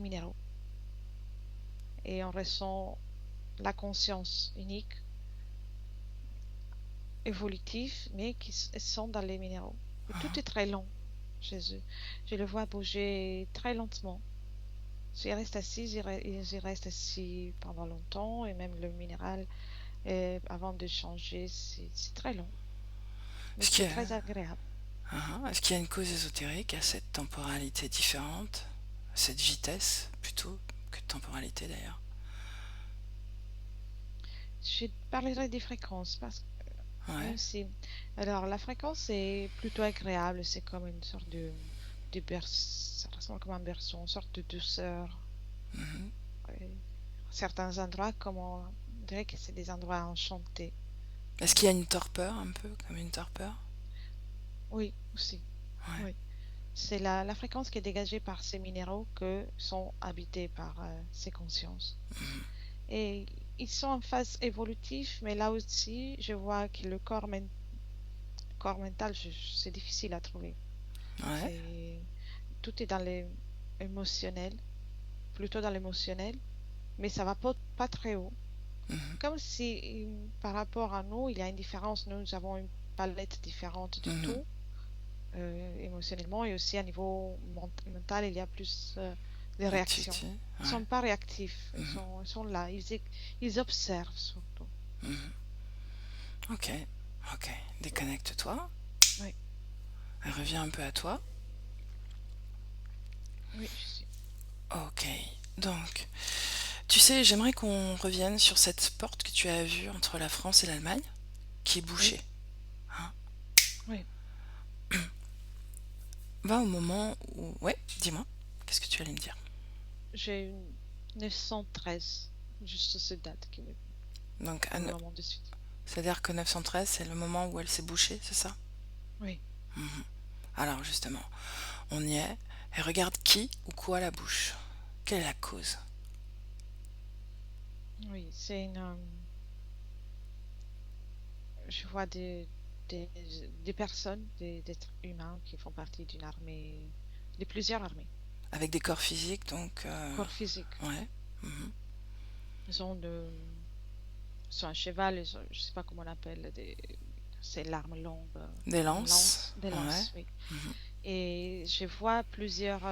minéraux. Et on ressent la conscience unique, évolutive, mais sont dans les minéraux. Et tout est très lent chez eux. Je le vois bouger très lentement. S'ils restent assis, ils y restent assis pendant longtemps, et même le minéral, avant de changer, c'est très long. Mais Est-ce qu'il c'est y a, très agréable. Est-ce qu'il y a une cause ésotérique à cette temporalité différente, cette vitesse plutôt que de temporalité d'ailleurs? Je parlerai des fréquences parce que Ouais. même si. Alors, la fréquence est plutôt agréable. C'est comme une sorte de berceau. Ça ressemble comme un berceau, une sorte de douceur. Mhm. Ouais. Certains endroits, comme on dirait que c'est des endroits enchantés. Est-ce qu'il y a une torpeur un peu, comme une torpeur? Oui, aussi. Ouais. Oui. C'est la fréquence qui est dégagée par ces minéraux que sont habités par ces consciences. Et ils sont en phase évolutive, mais là aussi, je vois que le corps mental, c'est difficile à trouver. Ouais. C'est, tout est dans l'émotionnel. plutôt dans l'émotionnel, mais ça va pas très haut. Mhm. Comme si par rapport à nous, il y a une différence. Nous avons une palette différente de Mhm. tout, émotionnellement, et aussi à niveau mental, il y a plus des réactions. Activité. Ils Ouais. sont pas réactifs, Mhm. ils sont là, ils observent surtout. Mhm. Ok. Ok. Déconnecte-toi. Oui, Reviens un peu à toi. oui, je suis. Ok. Donc, tu sais, j'aimerais qu'on revienne sur cette porte que tu as vue entre la France et l'Allemagne, qui est Oui, bouchée. Hein. oui. Va au moment où... Ouais, dis-moi. Qu'est-ce que tu allais me dire? J'ai une 913, juste cette date qui me Donc, vient vraiment de suite. c'est-à-dire que 913, c'est le moment où elle s'est bouchée, c'est ça? Oui, Mhm. Alors, justement, on y est. Et regarde qui ou quoi la bouche. Quelle est la cause? oui, c'est une. Je vois des, des personnes, des êtres humains qui font partie d'une armée, de plusieurs armées, Avec des corps physiques, donc... corps physique. ouais. Mhm. Ils ont sur un cheval, je sais pas comment on appelle, c'est l'arme longue, Des une lances. lance, des Ouais. lances, oui. Mhm. Et je vois plusieurs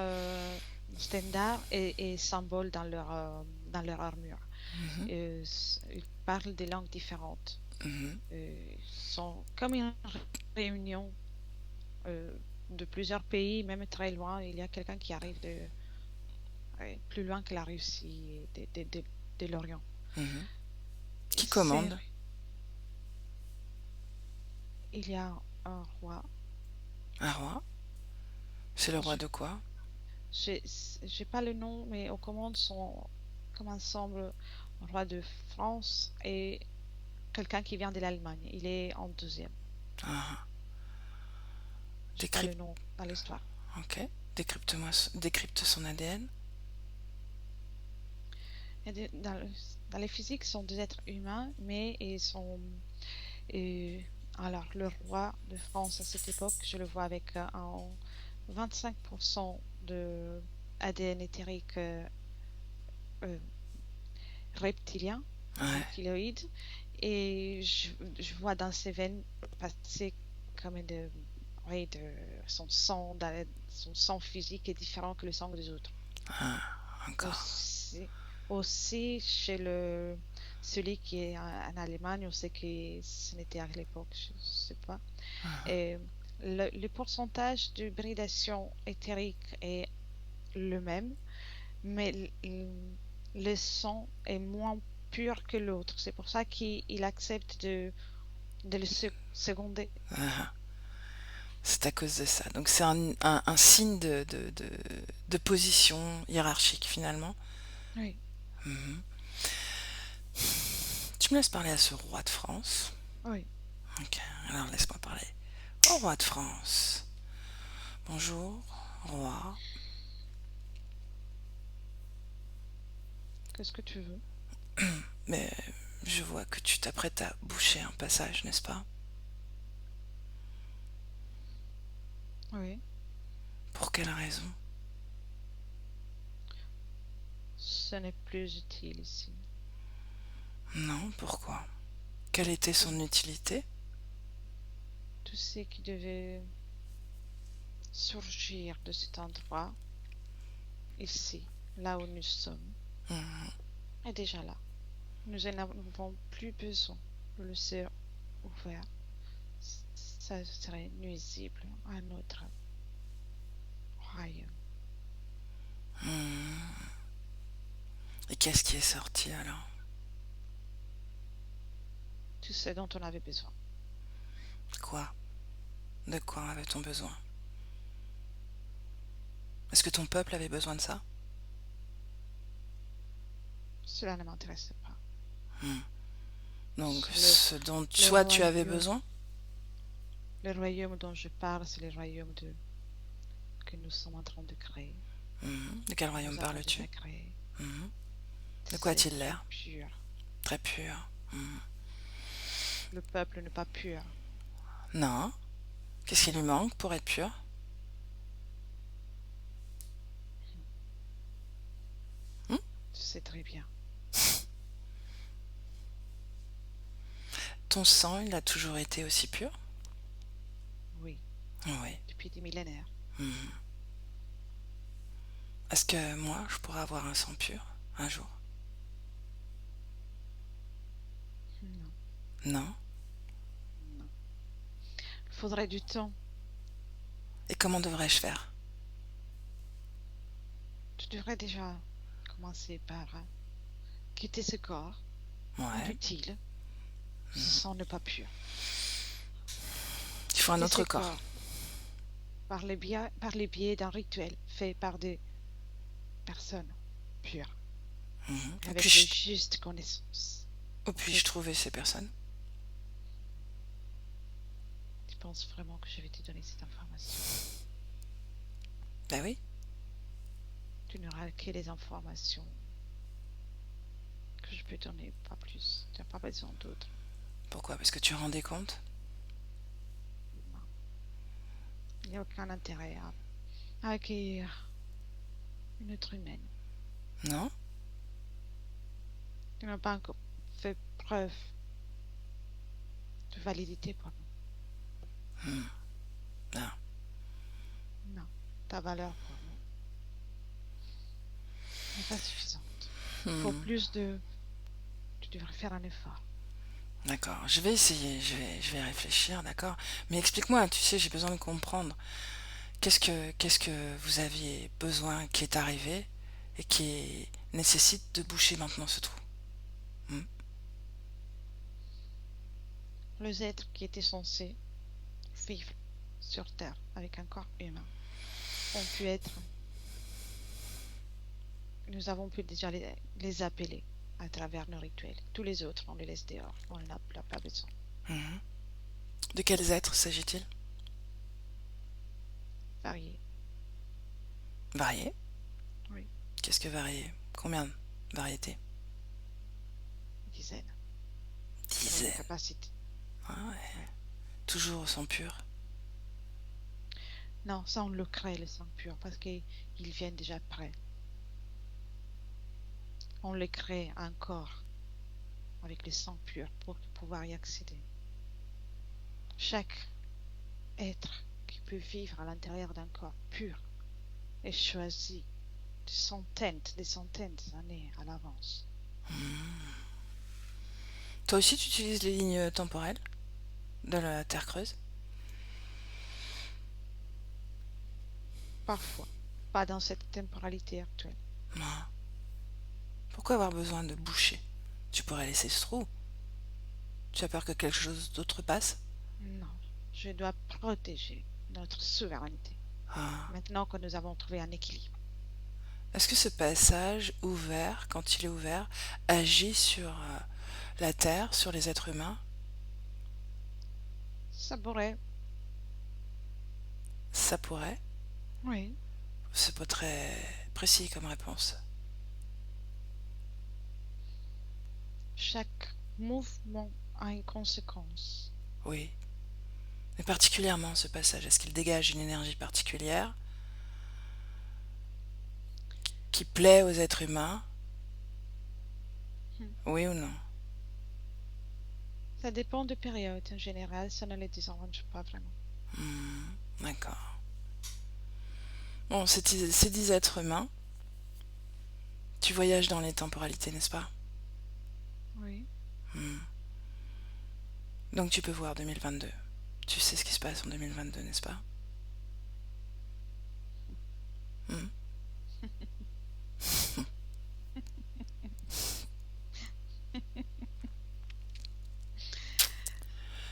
standards et symboles dans leur armure. Mhm. Ils parlent des langues différentes. Mhm. Ils sont comme une réunion euh, de plusieurs pays, même très loin. Il y a quelqu'un qui arrive plus loin que la Russie, de l'Orient. Mhm. Et Qui commande? il y a un roi. Un roi? C'est le roi Je de quoi? j'ai j'ai pas le nom, mais aux commandes sont comme ensemble un roi de France et quelqu'un qui vient de l'Allemagne. Il est en deuxième. Ah, J'ai pas le décrypte. nom dans l'histoire. Ok. Décrypte-moi, décrypte son ADN. Et dans les physiques, ce sont des êtres humains, mais ils sont. euh, alors, le roi de France à cette époque, je le vois avec un 25% de ADN éthérique euh, reptilien, Ouais. reptiloïde, et je vois dans ses veines passer comme oui, son sang physique est différent que le sang des autres. Ah, encore. Aussi, aussi chez celui qui est en Allemagne, on sait que ce n'était à l'époque, je ne sais pas. Et le pourcentage de d'hybridation éthérique est le même, mais le sang est moins pur que l'autre. C'est pour ça qu'il accepte de le seconder. Ah, c'est à cause de ça. Donc c'est un signe de position hiérarchique finalement. Oui, Mhm. Tu me laisses parler à ce roi de France. oui. Ok, alors laisse-moi parler. Au roi de France. Bonjour, roi. Qu'est-ce que tu veux? Mais je vois que tu t'apprêtes à boucher un passage, n'est-ce pas? Oui. Pour quelle raison? Ce n'est plus utile ici. Non, pourquoi? Quelle était Tout, son utilité? tout ce qui devait surgir de cet endroit, ici, là où nous sommes, Mhm. est déjà là. Nous n'avons plus besoin de le laisser ouvert. Ça serait nuisible à notre royaume. Mhm. Et qu'est-ce qui est sorti alors? Tout ce dont on avait besoin. Quoi? De quoi avait-on besoin? Est-ce que ton peuple avait besoin de ça? Cela ne m'intéressait pas. Hmm. Donc Le, ce dont le toi tu avais royaume, besoin? le royaume dont je parle, c'est le royaume que nous sommes en train de créer, Mhm. De quel que royaume nous avons parles-tu? déjà créé. Mhm. De quoi C'est a-t-il très l'air? pur. Très pur. Mhm. Le peuple n'est pas pur. Non. Qu'est-ce qui lui Non. manque pour être pur? sais très bien. Ton sang, il a toujours été aussi pur? Oui, Oui. depuis des millénaires. Est-ce que moi, je pourrais avoir un sang pur un jour? Non, Non. non. Il faudrait du temps. Et comment devrais-je faire? Tu devrais déjà commencer par quitter ce corps Ouais. inutile, ce sang n'est pas pur. Il faut un Quitter ce autre corps. corps par les biais d'un rituel fait par des personnes pures, Où avec les puis-je justes connaissances. où En puis-je fait, trouver ces personnes? tu penses vraiment que je vais te donner cette information? Ben oui. Tu n'auras que les informations que je peux donner, pas plus. Tu n'as pas besoin d'autres. Pourquoi? Parce que tu rendais compte? Non. Il n'y a aucun intérêt à accueillir une être humaine. Non? Tu n'as pas encore fait preuve de validité pour Non. nous. Non. Ta valeur pour nous n'est pas suffisante. Il faut plus de... Tu devrais faire un effort. D'accord. Je vais essayer. Je vais réfléchir, d'accord? Mais explique-moi, tu sais, j'ai besoin de comprendre. Qu'est-ce que vous aviez besoin qui est arrivé et qui nécessite de boucher maintenant ce trou? Hmm. Les êtres qui étaient censés vivre sur Terre avec un corps humain ont pu être... Nous avons pu déjà les appeler à travers nos rituels. Tous les autres, on les laisse dehors. On n'en a pas besoin. De quels êtres s'agit-il? Variés. Variés? Oui, Qu'est-ce que varié? Combien de variétés? dizaines. Selon nos Dizaines. capacités. Ah ouais. Oui. Toujours au sang pur. Non, ça on le crée, le sang pur, parce qu'ils viennent déjà prêts. On les crée un corps avec le sang pur pour pouvoir y accéder. Chaque être qui peut vivre à l'intérieur d'un corps pur est choisi des centaines d'années à l'avance. Toi aussi, tu utilises les lignes temporelles de la Terre creuse? Parfois, pas dans cette temporalité actuelle. Non. Pourquoi avoir besoin de boucher? Tu pourrais laisser ce trou. Tu as peur que quelque chose d'autre passe? Non, je dois protéger notre souveraineté. Ah. Maintenant que nous avons trouvé un équilibre. Est-ce que ce passage ouvert, quand il est ouvert, agit sur la Terre, sur les êtres humains? Ça pourrait, Ça pourrait. oui, C'est pas très précis comme réponse. chaque mouvement a une conséquence. Oui. Mais particulièrement ce passage, est-ce qu'il dégage une énergie particulière qui plaît aux êtres humains? Hmm. Oui ou non? Ça dépend de périodes. En général, ça ne les désarrange pas vraiment. D'accord. Bon, ces 10 êtres humains, tu voyages dans les temporalités, n'est-ce pas? Oui, Donc tu peux voir 2022. Tu sais ce qui se passe en 2022, n'est-ce pas?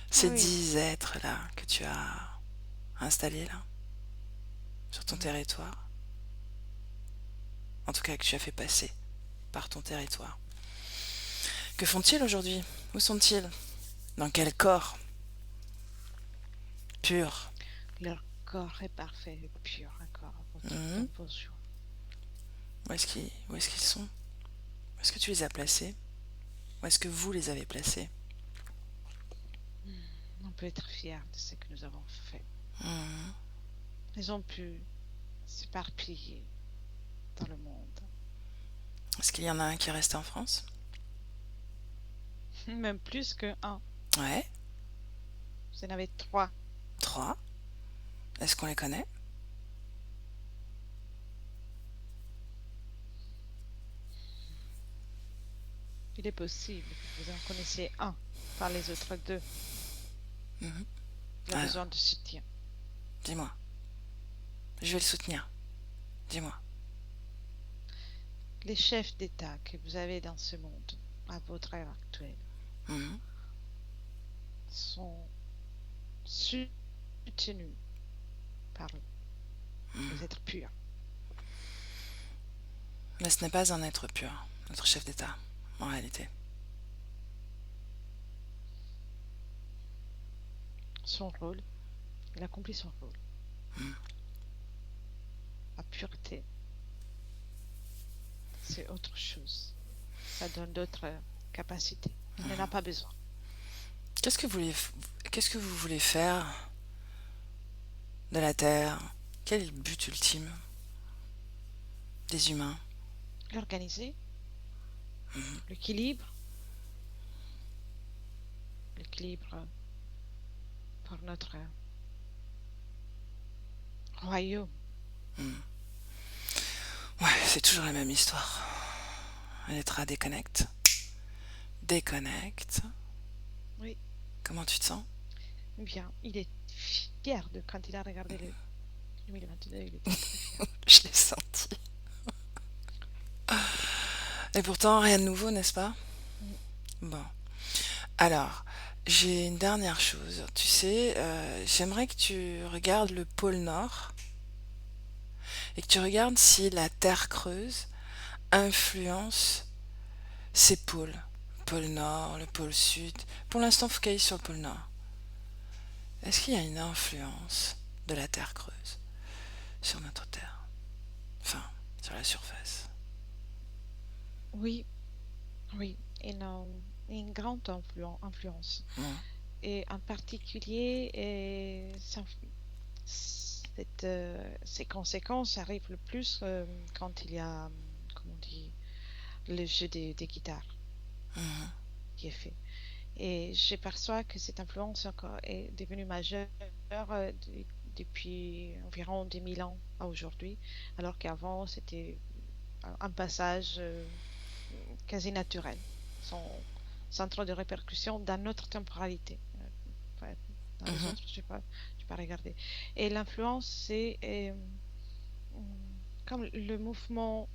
Ces oui, 10 êtres-là que tu as installés là, sur ton oui. territoire, en tout cas que tu as fait passer par ton territoire. Que font-ils aujourd'hui? Où sont-ils? Dans quel corps? Pur. Leur corps est parfait et pur encore Mhm. dans vos jours. Où est-ce qu'ils sont? Où est-ce que tu les as placés? Où est-ce que vous les avez placés? On peut être fier de ce que nous avons fait. Ils ont pu s'éparpiller dans le monde. Est-ce qu'il y en a un qui est resté en France? Même plus que un. Ouais. Vous en avez trois. Trois. Est-ce qu'on les connaît? Il est possible que vous en connaissiez un par les autres deux. Mhm. Il a Alors, besoin de soutien. dis-moi. Je vais le soutenir. Dis-moi. Les chefs d'État que vous avez dans ce monde, à votre ère actuelle, Mhm. sont soutenus par les êtres purs. Mais ce n'est pas un être pur, notre chef d'État, en réalité. Son rôle, il accomplit son rôle. La pureté, c'est autre chose. Ça donne d'autres capacités. Il n'en a pas besoin. Qu'est-ce que vous voulez, qu'est-ce que vous voulez faire de la Terre? Quel est le but ultime des humains? L'organiser, l'équilibre pour notre royaume. Ouais, c'est toujours la même histoire. Elettra déconnecte. Déconnecte. Oui, Comment tu te sens? bien, il est fier de quand il a regardé le 2022, il était très fier. Je l'ai senti. Et pourtant, rien de nouveau, n'est-ce pas? Mm. Bon. Alors, j'ai une dernière chose. Tu sais, j'aimerais que tu regardes le pôle Nord et que tu regardes si la Terre creuse influence ces pôles. Le pôle Nord, le pôle Sud. Pour l'instant, focalise sur le pôle Nord. Est-ce qu'il y a une influence de la Terre creuse sur notre Terre? Enfin, sur la surface. Oui, oui, une grande influence. Bon. Et en particulier, ces conséquences arrivent le plus quand il y a, comment on dit, le jeu des guitares Mhm. qui est fait. Et j'aperçois que cette influence encore est devenue majeure depuis environ 2000 ans à aujourd'hui, alors qu'avant c'était un passage quasi naturel, sans trop de répercussions dans notre temporalité. Ouais, dans les Mhm. autres, je pas regarder. Et l'influence, c'est comme le mouvement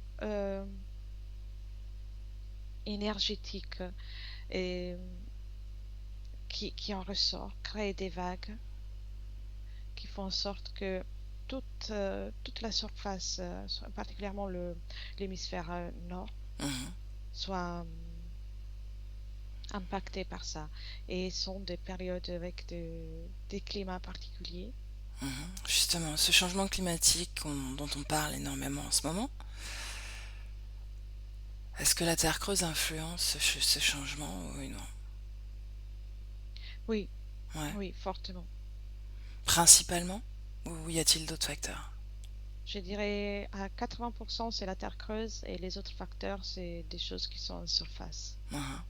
énergétique et, qui en ressort, créer des vagues qui font en sorte que toute la surface, particulièrement l'hémisphère nord, Mhm. soit impactée par ça. Et sont des périodes avec des climats particuliers. Justement, ce changement climatique dont on parle énormément en ce moment, est-ce que la Terre creuse influence ce changement ou non? Oui, Ouais. oui, fortement. Principalement? Ou y a-t-il d'autres facteurs? Je dirais à 80%, c'est la terre creuse et les autres facteurs, c'est des choses qui sont en surface. Mhm.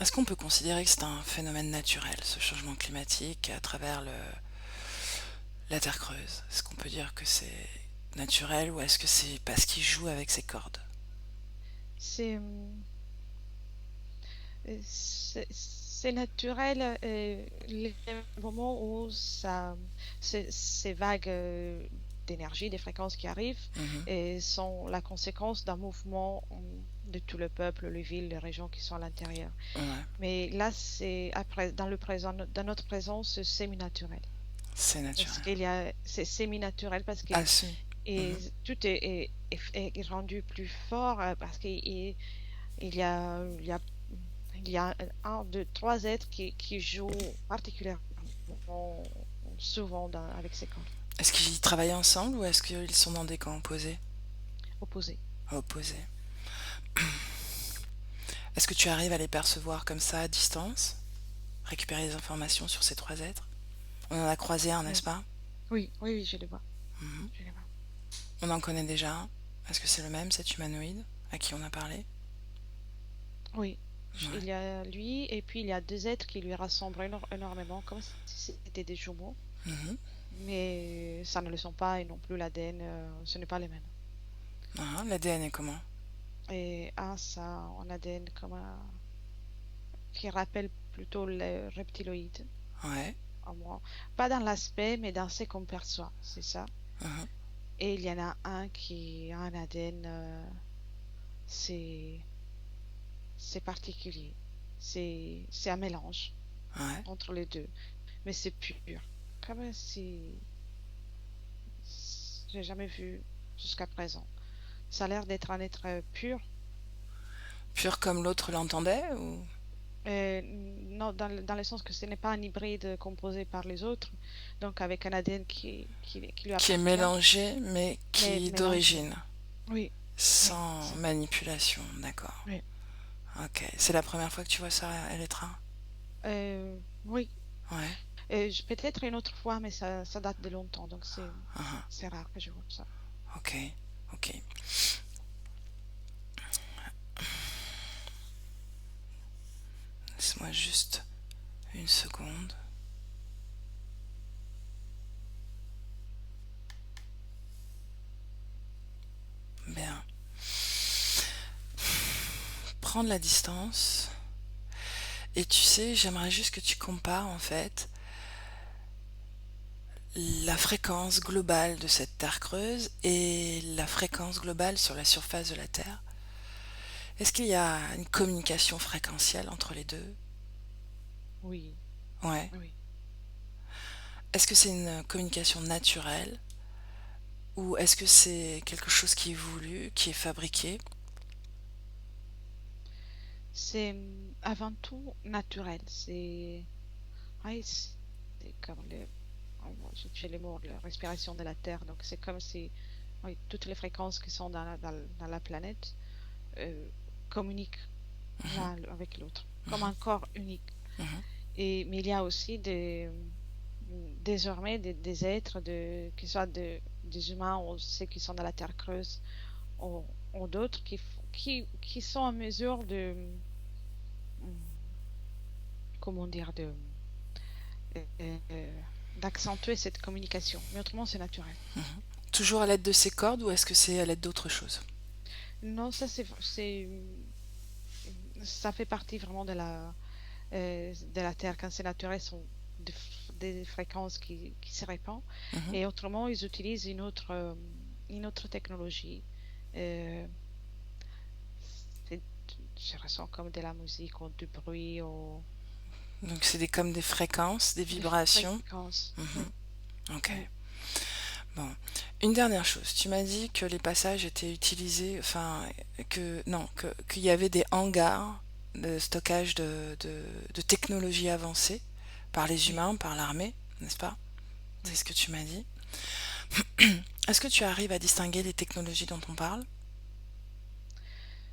Est-ce qu'on peut considérer que c'est un phénomène naturel, ce changement climatique, à travers la Terre creuse? Est-ce qu'on peut dire que c'est naturel ou est-ce que c'est parce qu'il joue avec ses cordes? C'est c'est naturel les moments où ces vagues d'énergie, des fréquences qui arrivent, Mhm. et sont la conséquence d'un mouvement de tout le peuple, les villes, les régions qui sont à l'intérieur. Ouais, Mais là, c'est après, dans le présent, dans notre présent, c'est semi-naturel. c'est Parce naturel. qu'il y a, c'est semi-naturel parce que Ah si. et Mhm. tout est rendu plus fort parce qu'il y a il y a un, deux, trois êtres qui jouent particulièrement souvent avec ces cordes Est-ce qu'ils travaillent ensemble ou est-ce qu'ils sont dans des camps opposés? opposés. Opposés. Est-ce que tu arrives à les percevoir comme ça à distance? Récupérer des informations sur ces trois êtres? On en a croisé un, n'est-ce Oui, pas? oui, oui, oui, je les vois. Mhm. Je les vois. On en connaît déjà un. Est-ce que c'est le même, cet humanoïde à qui on a parlé? Oui, il Ouais. y a lui et puis il y a deux êtres qui lui ressemblent énormément, comme si c'était des jumeaux, Mhm. mais ça ne le sont pas et non plus l'ADN, ce n'est pas les mêmes. Ah, l'ADN est comment? Et un, ça a un ADN comme qui rappelle plutôt le reptiloïde, Ouais. à moi. Pas dans l'aspect, mais dans ce qu'on perçoit, c'est ça. Mhm. Et il y en a un qui a un ADN, c'est c'est particulier. C'est un mélange Ouais. entre les deux, mais c'est pur. Comme si j'ai jamais vu jusqu'à présent. Ça a l'air d'être un être pur. Pur comme l'autre l'entendait ou Non, dans le sens que ce n'est pas un hybride composé par les autres, donc avec un ADN qui lui qui est appartient, mélangé mais mais qui est mélangé. d'origine, Oui, oui, sans manipulation, d'accord. oui. Ok. C'est la première fois que tu vois ça, Elettra? Oui. Ouais. Peut-être une autre fois, mais ça date de longtemps, donc Mhm. c'est rare que je vois ça. Ok. Ok. Laisse-moi juste une seconde. Bien. Prendre la distance. Et tu sais, j'aimerais juste que tu compares en fait la fréquence globale de cette Terre creuse et la fréquence globale sur la surface de la Terre. Est-ce qu'il y a une communication fréquentielle entre les deux? Oui, Ouais. oui. Est-ce que c'est une communication naturelle ou est-ce que c'est quelque chose qui est voulu, qui est fabriqué? C'est avant tout naturel. Ouais, c'est comme j'ai les mots, la respiration de la Terre. Donc c'est comme si oui, toutes les fréquences qui sont dans la planète euh, communiquent l'un avec l'autre, comme un corps unique. Mhm. Mais il y a aussi désormais des êtres, qui soient des humains ou ceux qui sont dans la Terre creuse, ou d'autres qui sont en mesure comment dire, euh, d'accentuer cette communication. Mais autrement, c'est naturel. Toujours à l'aide de ces cordes ou est-ce que c'est à l'aide d'autre chose? Non, ça fait partie vraiment de la Terre. Quand c'est naturel, ce sont des fréquences qui se répandent. Mhm. Et autrement, ils utilisent une autre technologie. Euh, c'est- je ressens comme de la musique ou du bruit ou Donc c'est comme des fréquences, des des vibrations. fréquences. Oui, Mhm. Ok. oui, Bon. Une dernière chose. Tu m'as dit que les passages étaient utilisés, enfin, que, non, qu'il y avait des hangars de stockage de technologies avancées par les oui. humains, par l'armée, n'est-ce pas? C'est Oui. ce que tu m'as dit. Est-ce que tu arrives à distinguer les technologies dont on parle?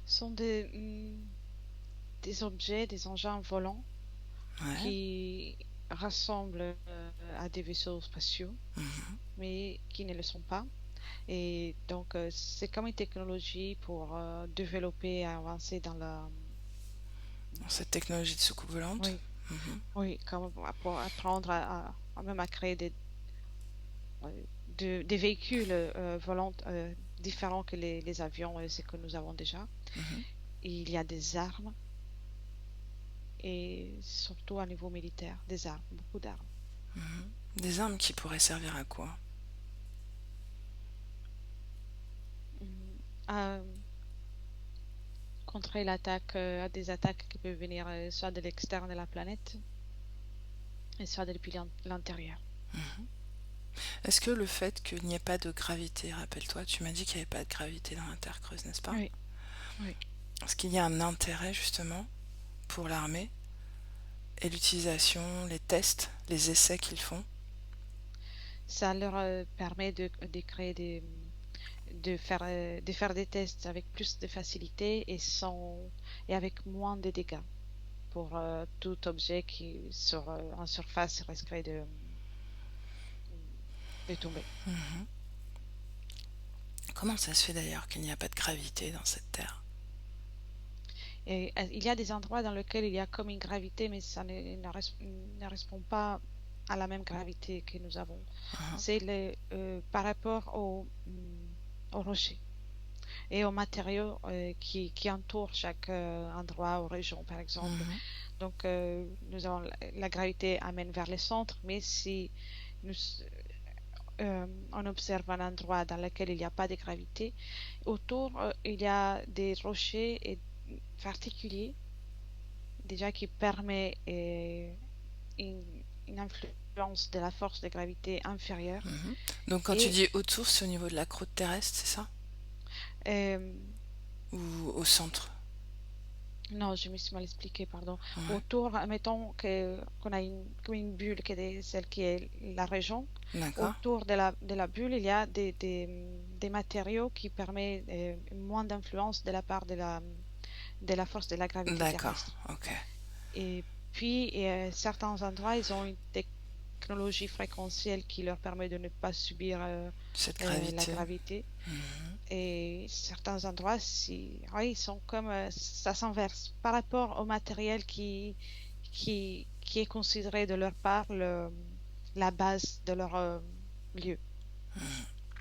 Ce sont des objets, des engins volants Ouais. qui ressemblent à des vaisseaux spatiaux, Mhm. mais qui ne le sont pas. Et donc, c'est comme une technologie pour développer et avancer dans la... Dans cette technologie de soucoupe volante? Oui, Mhm. oui, comme pour apprendre même à créer des véhicules volants différents que les avions et ce que nous avons déjà. Mhm. Et il y a des armes, et surtout à niveau militaire, des armes, beaucoup d'armes. Des armes qui pourraient servir à quoi? Mm, à contrer l'attaque, à des attaques qui peuvent venir soit de l'extérieur de la planète, et soit depuis l'intérieur. Est-ce que le fait qu'il n'y ait pas de gravité, rappelle-toi, tu m'as dit qu'il n'y avait pas de gravité dans la Terre creuse, n'est-ce pas? Oui, oui. Est-ce qu'il y a un intérêt justement pour l'armée et l'utilisation, les tests, les essais qu'ils font? Ça leur permet de créer de faire des tests avec plus de facilité et avec moins de dégâts pour tout objet qui en surface risquerait de tomber. Comment ça se fait d'ailleurs qu'il n'y a pas de gravité dans cette Terre? Et il y a des endroits dans lesquels il y a comme une gravité, mais ça ne répond pas à la même gravité que nous avons. Hein. C'est par rapport aux rochers et aux matériaux qui entourent chaque endroit ou région, par exemple. Mhm. Donc, nous avons la gravité amène vers le centre, mais si nous, on observe un endroit dans lequel il n'y a pas de gravité, autour, il y a des rochers particuliers, déjà qui permet une influence de la force de gravité inférieure. Mhm. Donc quand tu Et dis autour, c'est au niveau de la croûte terrestre, c'est ça? euh, Ou au centre? non, je me suis mal expliquée, pardon. Ouais. Autour, mettons qu'on a comme une bulle qui est celle qui est la région. D'accord. Autour de la bulle, il y a des matériaux qui permettent moins d'influence de la part de la force de la gravité D'accord. terrestre. Ok. Et puis, certains endroits, ils ont une technologie fréquentielle qui leur permet de ne pas subir Cette la gravité. gravité. Mhm. Et certains endroits, si, oui, ils sont comme ça s'inverse par rapport au matériel qui est considéré de leur part la base de leur lieu.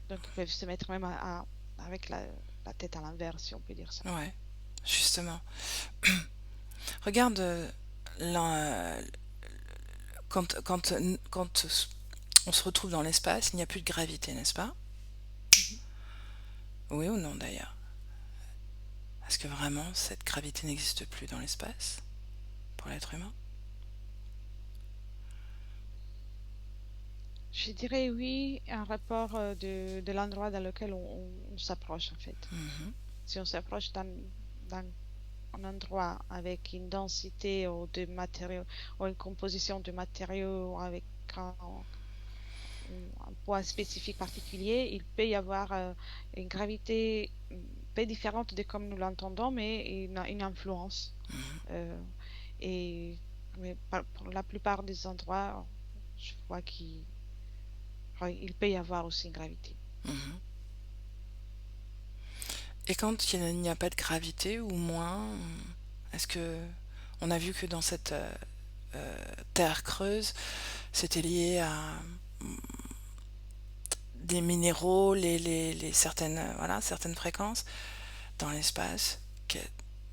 Donc, ils peuvent se mettre même avec la tête à l'envers, si on peut dire ça. Ouais. Justement. Regarde, quand on se retrouve dans l'espace, il n'y a plus de gravité, n'est-ce pas? Mhm. Oui ou non d'ailleurs? Est-ce que vraiment cette gravité n'existe plus dans l'espace pour l'être humain? Je dirais oui, un rapport de l'endroit dans lequel on s'approche, en fait. Mhm. Si on s'approche d'un un endroit avec une densité ou de matériaux ou une composition de matériaux avec un, un poids spécifique particulier, il peut y avoir une gravité peu différente de comme nous l'entendons, mais une influence. Euh, et mais pour la plupart des endroits, je vois il peut y avoir aussi une gravité. Mhm. Et quand il n'y a pas de gravité ou moins, est-ce que on a vu que dans cette terre creuse, c'était lié à des minéraux, les certaines, voilà, certaines fréquences dans l'espace? Que-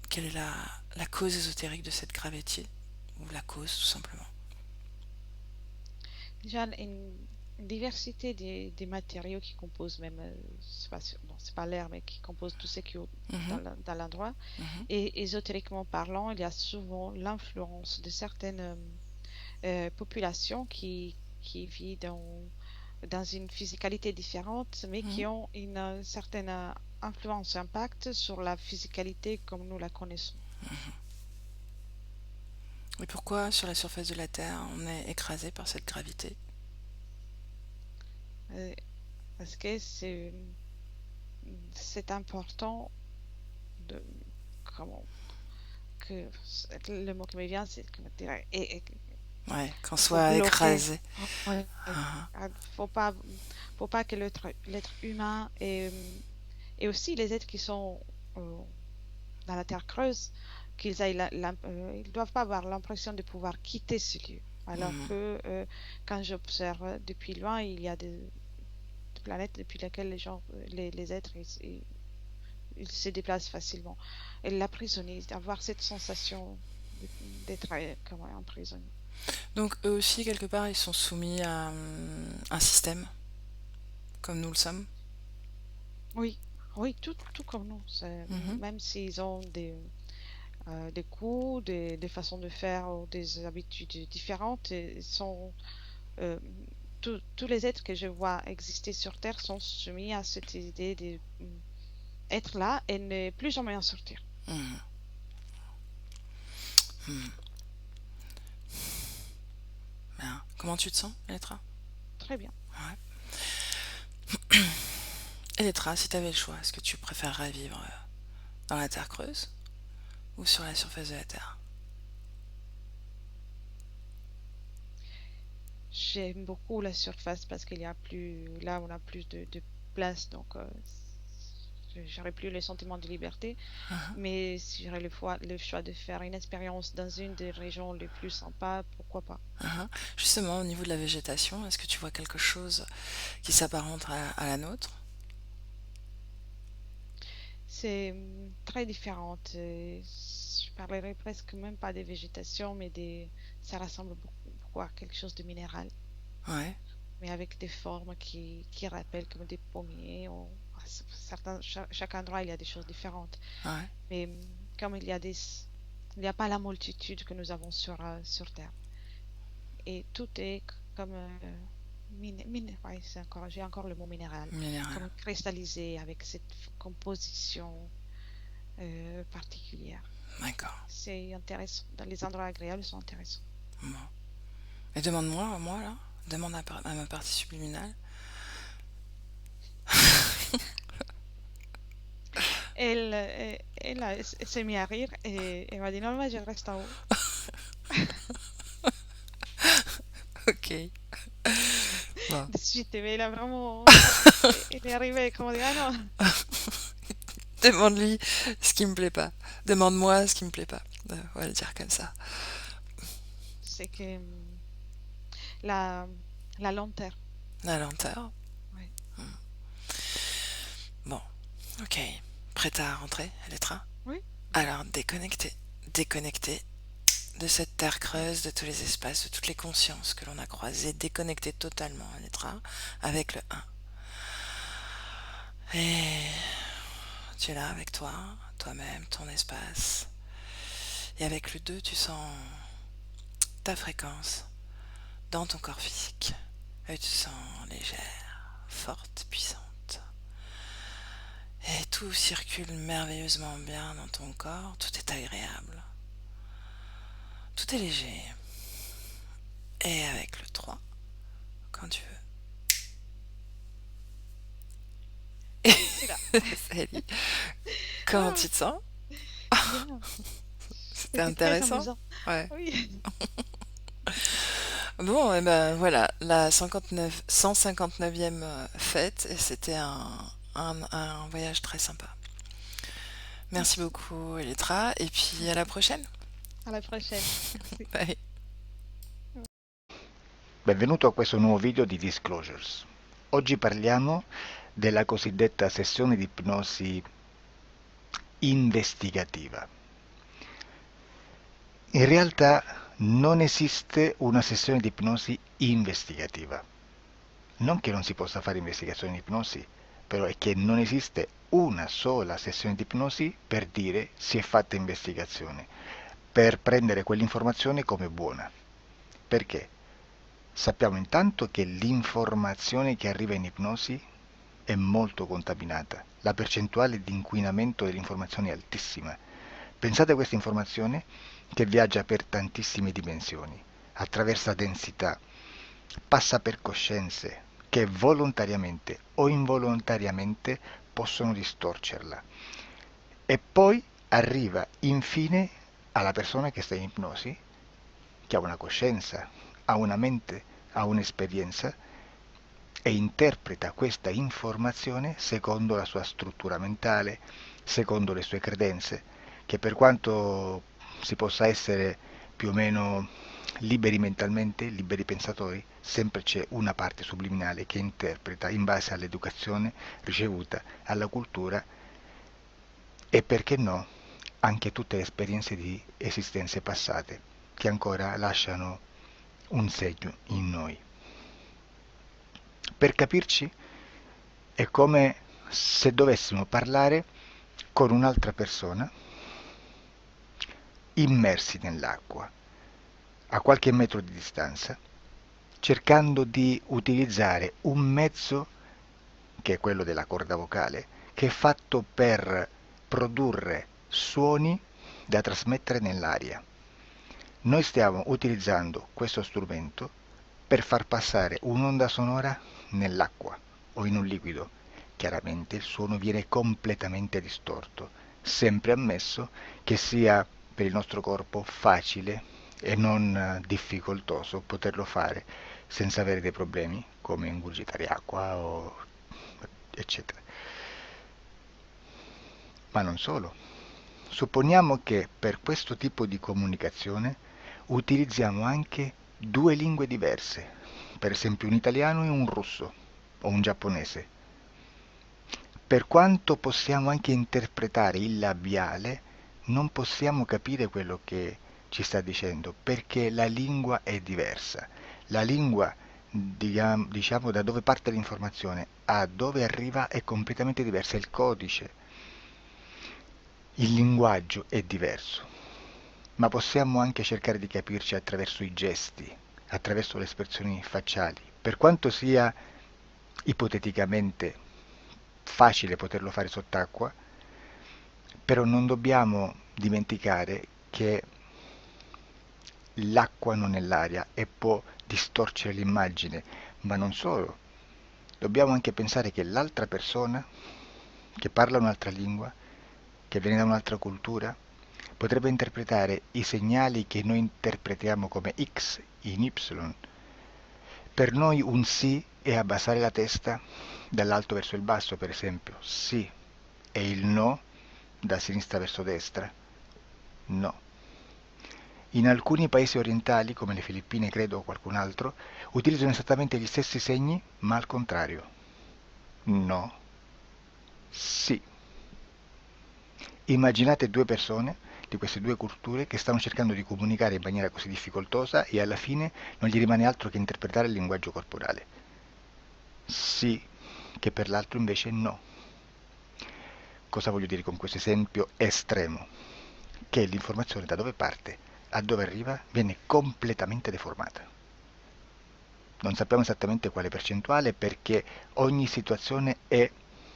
Quelle est la cause ésotérique de cette gravité? Ou la cause, tout simplement. Déjà, une diversité des matériaux qui composent même, bon, c'est pas l'air, mais qui composent tout ce qui est Mhm. dans l'endroit. Mhm. Et ésotériquement parlant, il y a souvent l'influence de certaines populations qui vivent dans une physicalité différente, mais Mhm. qui ont une certaine influence, impact sur la physicalité comme nous la connaissons. Et pourquoi sur la surface de la Terre on est écrasé par cette gravité? Euh, Parce que c'est important de, comment, que le mot qui me vient, c'est comment dire, Ouais, qu'on il faut soit bloquer. écrasé. Ouais. Ah, Ah, faut pas que l'être humain et aussi les êtres qui sont euh, dans la terre creuse, ils doivent pas avoir l'impression de pouvoir quitter ce lieu. Alors mhm. que quand j'observe depuis loin, il y a des planètes depuis lesquelles les êtres, ils se déplacent facilement. Et l'emprisonner, avoir cette sensation d'être comme un prisonnier. Donc eux aussi, quelque part, ils sont soumis à un système, comme nous le sommes. Oui, oui, tout comme nous. Mhm. Même s'ils ont des goûts, des façons de faire ou des habitudes différentes, euh, tous les êtres que je vois exister sur Terre sont soumis à cette idée de être là et ne plus jamais en sortir. Mhm. Mhm. Ben, comment tu te sens, Elettra? Très bien. Ouais. Elettra, si tu avais le choix, est-ce que tu préférerais vivre dans la Terre creuse ou sur la surface de la Terre? J'aime beaucoup la surface parce qu'il y a plus, là, on a plus de place, donc j'aurais plus le sentiment de liberté. Mhm, Mais si j'aurais le choix de faire une expérience dans une des régions les plus sympas, pourquoi pas? mhm. Justement, au niveau de la végétation, est-ce que tu vois quelque chose qui s'apparente à la nôtre? C'est très différent. Je parlerais presque même pas des végétations, mais ça ressemble beaucoup à quelque chose de minéral, Ouais, mais avec des formes qui rappellent comme des pommiers. Chaque endroit, il y a des choses différentes. ouais, Mais comme il n'y a pas la multitude que nous avons sur Terre. Et tout est comme ouais, j'ai encore le mot minéral, minéral. comme cristallisé avec cette composition particulière. D'accord. C'est intéressant. Dans les endroits agréables sont intéressants. Bon. Et demande-moi, à moi là, demande à ma partie subliminale. Elle s'est mise à rire et elle m'a dit non, mais je reste en haut. Ok. Bon. De suite, mais elle a vraiment. Elle est arrivée, comment dire, ah non, Demande-lui ce qui me plaît pas. Demande-moi ce qui me plaît pas. On va le dire comme ça. c'est que la, la lenteur. La lenteur. Ouais. Bon. Ok. Prête à rentrer, Elettra? Oui, oui. Alors, déconnecté. Déconnecté de cette terre creuse, de tous les espaces, de toutes les consciences que l'on a croisées. Déconnecté totalement, Elettra, avec le un. Et tu es là avec toi, toi-même, ton espace. Et avec le 2, tu sens ta fréquence dans ton corps physique. Et tu te sens légère, forte, puissante. Et tout circule merveilleusement bien dans ton corps, tout est agréable, tout est léger. Et avec le 3, quand tu Je suis là. veux. Salut. Comment Ah, tu te sens? bien. C'était C'était très intéressant? amusant. Ouais. Oui. Bon, et ben voilà, la 159e fête, et c'était un voyage très sympa. Merci Merci. beaucoup, Elettra, et puis à la prochaine. À la prochaine. Merci. Bye. Benvenuto a questo nuovo video di Disclosures. Oggi parliamo della cosiddetta sessione di ipnosi investigativa. In realtà non esiste una sessione di ipnosi investigativa. Non che non si possa fare investigazione di ipnosi, però è che non esiste una sola sessione di ipnosi per dire si è fatta investigazione, per prendere quell'informazione come buona. Perché? Sappiamo intanto che l'informazione che arriva in ipnosi è molto contaminata, la percentuale di inquinamento dell'informazione è altissima. Pensate a questa informazione che viaggia per tantissime dimensioni, attraversa densità, passa per coscienze che volontariamente o involontariamente possono distorcerla e poi arriva infine alla persona che sta in ipnosi, che ha una coscienza, ha una mente, ha un'esperienza e interpreta questa informazione secondo la sua struttura mentale, secondo le sue credenze, che per quanto si possa essere più o meno liberi mentalmente, liberi pensatori, sempre c'è una parte subliminale che interpreta in base all'educazione ricevuta, alla cultura e perché no, anche tutte le esperienze di esistenze passate che ancora lasciano un segno in noi. Per capirci, è come se dovessimo parlare con un'altra persona immersi nell'acqua, a qualche metro di distanza, cercando di utilizzare un mezzo, che è quello della corda vocale, che è fatto per produrre suoni da trasmettere nell'aria. Noi stiamo utilizzando questo strumento per far passare un'onda sonora nell'acqua o in un liquido. Chiaramente il suono viene completamente distorto, sempre ammesso che sia per il nostro corpo facile e non difficoltoso poterlo fare senza avere dei problemi come ingurgitare acqua o eccetera. Ma non solo. Supponiamo che per questo tipo di comunicazione utilizziamo anche due lingue diverse, per esempio un italiano e un russo o un giapponese. Per quanto possiamo anche interpretare il labiale, non possiamo capire quello che ci sta dicendo, perché la lingua è diversa. La lingua, diciamo, da dove parte l'informazione a dove arriva è completamente diversa, il codice, il linguaggio è diverso, ma possiamo anche cercare di capirci attraverso i gesti, attraverso le espressioni facciali. Per quanto sia ipoteticamente facile poterlo fare sott'acqua, però non dobbiamo dimenticare che l'acqua non è l'aria e può distorcere l'immagine, ma non solo. Dobbiamo anche pensare che l'altra persona, che parla un'altra lingua, che viene da un'altra cultura, potrebbe interpretare i segnali che noi interpretiamo come X in Y. Per noi un sì è abbassare la testa dall'alto verso il basso, per esempio, sì, e il no da sinistra verso destra, no. In alcuni paesi orientali, come le Filippine credo o qualcun altro, utilizzano esattamente gli stessi segni, ma al contrario. No, sì. Immaginate due persone di queste due culture che stanno cercando di comunicare in maniera così difficoltosa e alla fine non gli rimane altro che interpretare il linguaggio corporale. Sì, che per l'altro invece no. Cosa voglio dire con questo esempio estremo? Che l'informazione da dove parte a dove arriva viene completamente deformata. Non sappiamo esattamente quale percentuale perché ogni situazione è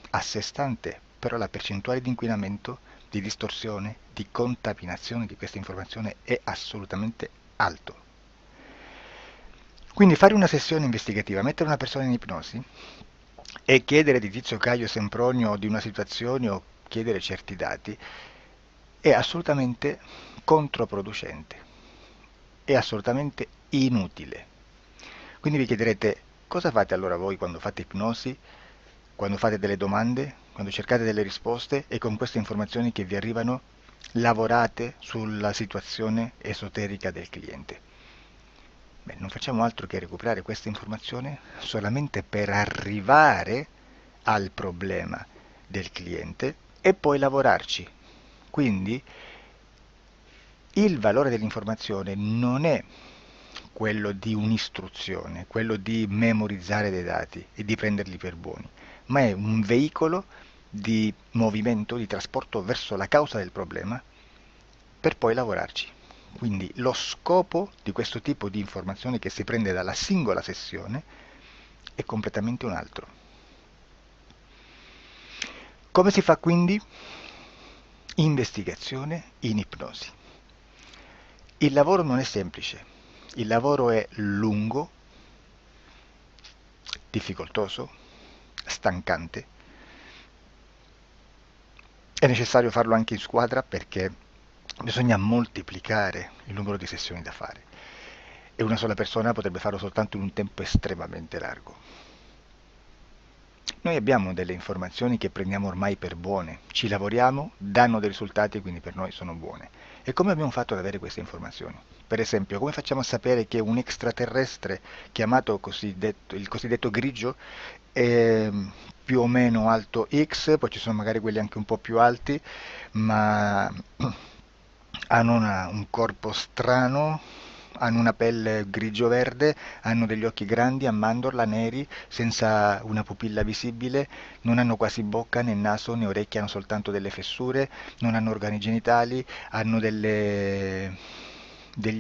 a sé stante, però la percentuale di inquinamento, di distorsione, di contaminazione di questa informazione è assolutamente alto. Quindi fare una sessione investigativa, mettere una persona in ipnosi e chiedere di Tizio Caio Sempronio di una situazione o chiedere certi dati è assolutamente controproducente, è assolutamente inutile. Quindi vi chiederete cosa fate allora voi quando fate ipnosi, quando fate delle domande, quando cercate delle risposte e con queste informazioni che vi arrivano lavorate sulla situazione esoterica del cliente. Beh, non facciamo altro che recuperare questa informazione solamente per arrivare al problema del cliente e poi lavorarci. Quindi il valore dell'informazione non è quello di un'istruzione, quello di memorizzare dei dati e di prenderli per buoni, ma è un veicolo di movimento, di trasporto verso la causa del problema per poi lavorarci. Quindi lo scopo di questo tipo di informazione che si prende dalla singola sessione è completamente un altro. Come si fa quindi? Investigazione in ipnosi. Il lavoro non è semplice, il lavoro è lungo, difficoltoso, stancante. È necessario farlo anche in squadra perché bisogna moltiplicare il numero di sessioni da fare e una sola persona potrebbe farlo soltanto in un tempo estremamente largo. Noi abbiamo delle informazioni che prendiamo ormai per buone, ci lavoriamo, danno dei risultati e quindi per noi sono buone. E come abbiamo fatto ad avere queste informazioni? Per esempio, come facciamo a sapere che un extraterrestre chiamato il cosiddetto grigio è più o meno alto X, poi ci sono magari quelli anche un po' più alti, ma hanno un corpo strano, hanno una pelle grigio-verde, hanno degli occhi grandi a mandorla, neri, senza una pupilla visibile, non hanno quasi bocca né naso né orecchie, hanno soltanto delle fessure, non hanno organi genitali, hanno degli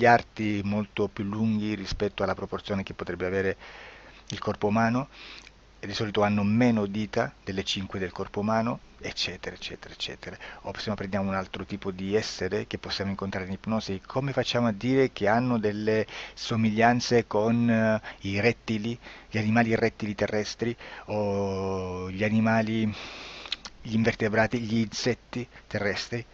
arti molto più lunghi rispetto alla proporzione che potrebbe avere il corpo umano, e di solito hanno meno dita delle 5 del corpo umano, eccetera, eccetera, eccetera. O se prendiamo un altro tipo di essere che possiamo incontrare in ipnosi, come facciamo a dire che hanno delle somiglianze con i rettili, gli animali rettili terrestri o gli invertebrati, gli insetti terrestri?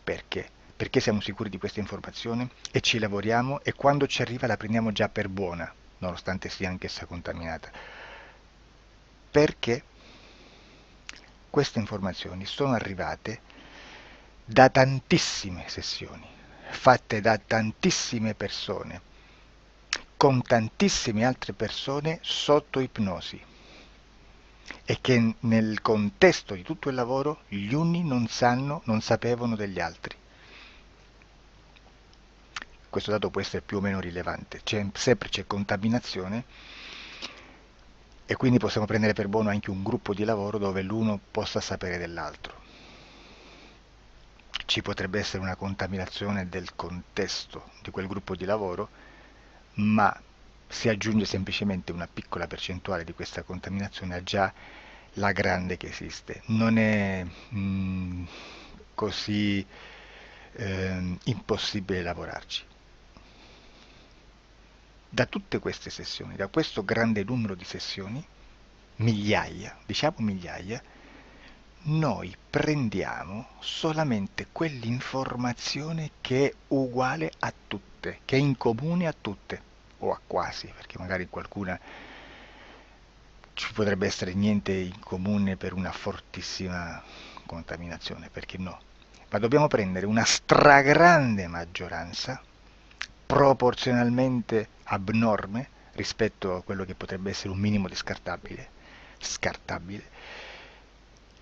Perché? Perché siamo sicuri di questa informazione e ci lavoriamo e quando ci arriva la prendiamo già per buona, nonostante sia anch'essa contaminata. Perché queste informazioni sono arrivate da tantissime sessioni, fatte da tantissime persone, con tantissime altre persone sotto ipnosi, e che nel contesto di tutto il lavoro gli uni non sapevano degli altri. Questo dato può essere più o meno rilevante, sempre c'è contaminazione, e quindi possiamo prendere per buono anche un gruppo di lavoro dove l'uno possa sapere dell'altro. Ci potrebbe essere una contaminazione del contesto di quel gruppo di lavoro, ma si aggiunge semplicemente una piccola percentuale di questa contaminazione a già la grande che esiste. Non è così impossibile lavorarci. Da tutte queste sessioni, da questo grande numero di sessioni, migliaia, diciamo migliaia, noi prendiamo solamente quell'informazione che è uguale a tutte, che è in comune a tutte, o a quasi, perché magari qualcuna ci potrebbe essere niente in comune per una fortissima contaminazione, perché no? Ma dobbiamo prendere una stragrande maggioranza, proporzionalmente abnorme rispetto a quello che potrebbe essere un minimo di scartabile,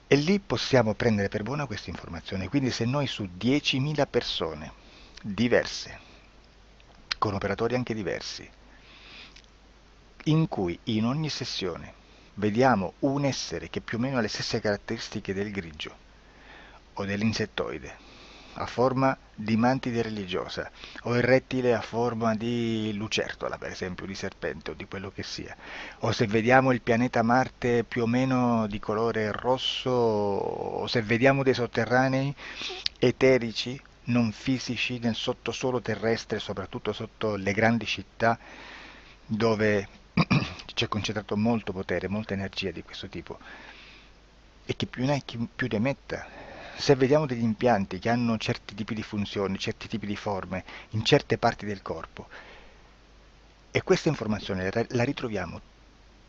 e lì possiamo prendere per buona questa informazione. Quindi se noi su 10.000 persone diverse, con operatori anche diversi, in cui in ogni sessione vediamo un essere che più o meno ha le stesse caratteristiche del grigio o dell'insettoide, a forma di mantide religiosa, o il rettile a forma di lucertola, per esempio, di serpente o di quello che sia, o se vediamo il pianeta Marte più o meno di colore rosso, o se vediamo dei sotterranei eterici, non fisici, nel sottosuolo terrestre, soprattutto sotto le grandi città, dove c'è concentrato molto potere, molta energia di questo tipo, e chi più ne ha chi più ne metta. Se vediamo degli impianti che hanno certi tipi di funzioni, certi tipi di forme in certe parti del corpo, e questa informazione la ritroviamo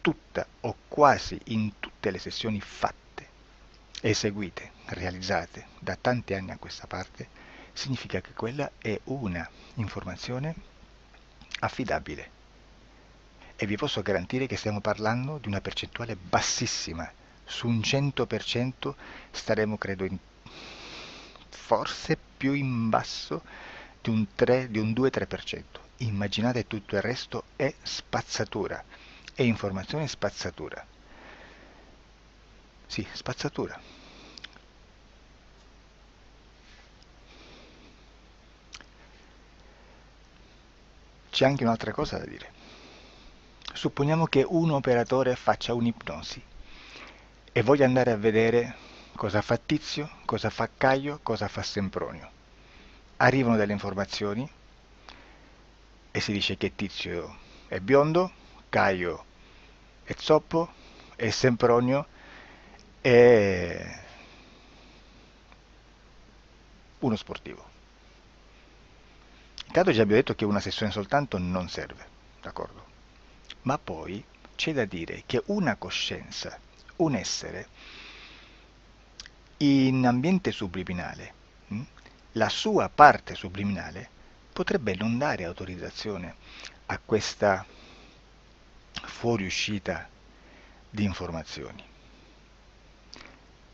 tutta o quasi in tutte le sessioni fatte, eseguite, realizzate da tanti anni a questa parte, significa che quella è una informazione affidabile. E vi posso garantire che stiamo parlando di una percentuale bassissima. Su un 100% staremo, credo, forse più in basso di un 2-3%. Immaginate, tutto il resto è spazzatura, è informazione spazzatura. Sì, spazzatura. C'è anche un'altra cosa da dire. Supponiamo che un operatore faccia un'ipnosi e voglia andare a vedere cosa fa Tizio, cosa fa Caio, cosa fa Sempronio. Arrivano delle informazioni e si dice che Tizio è biondo, Caio è zoppo e Sempronio è uno sportivo. Intanto già abbiamo detto che una sessione soltanto non serve, d'accordo? Ma poi c'è da dire che una coscienza, un essere, in ambiente subliminale, la sua parte subliminale potrebbe non dare autorizzazione a questa fuoriuscita di informazioni.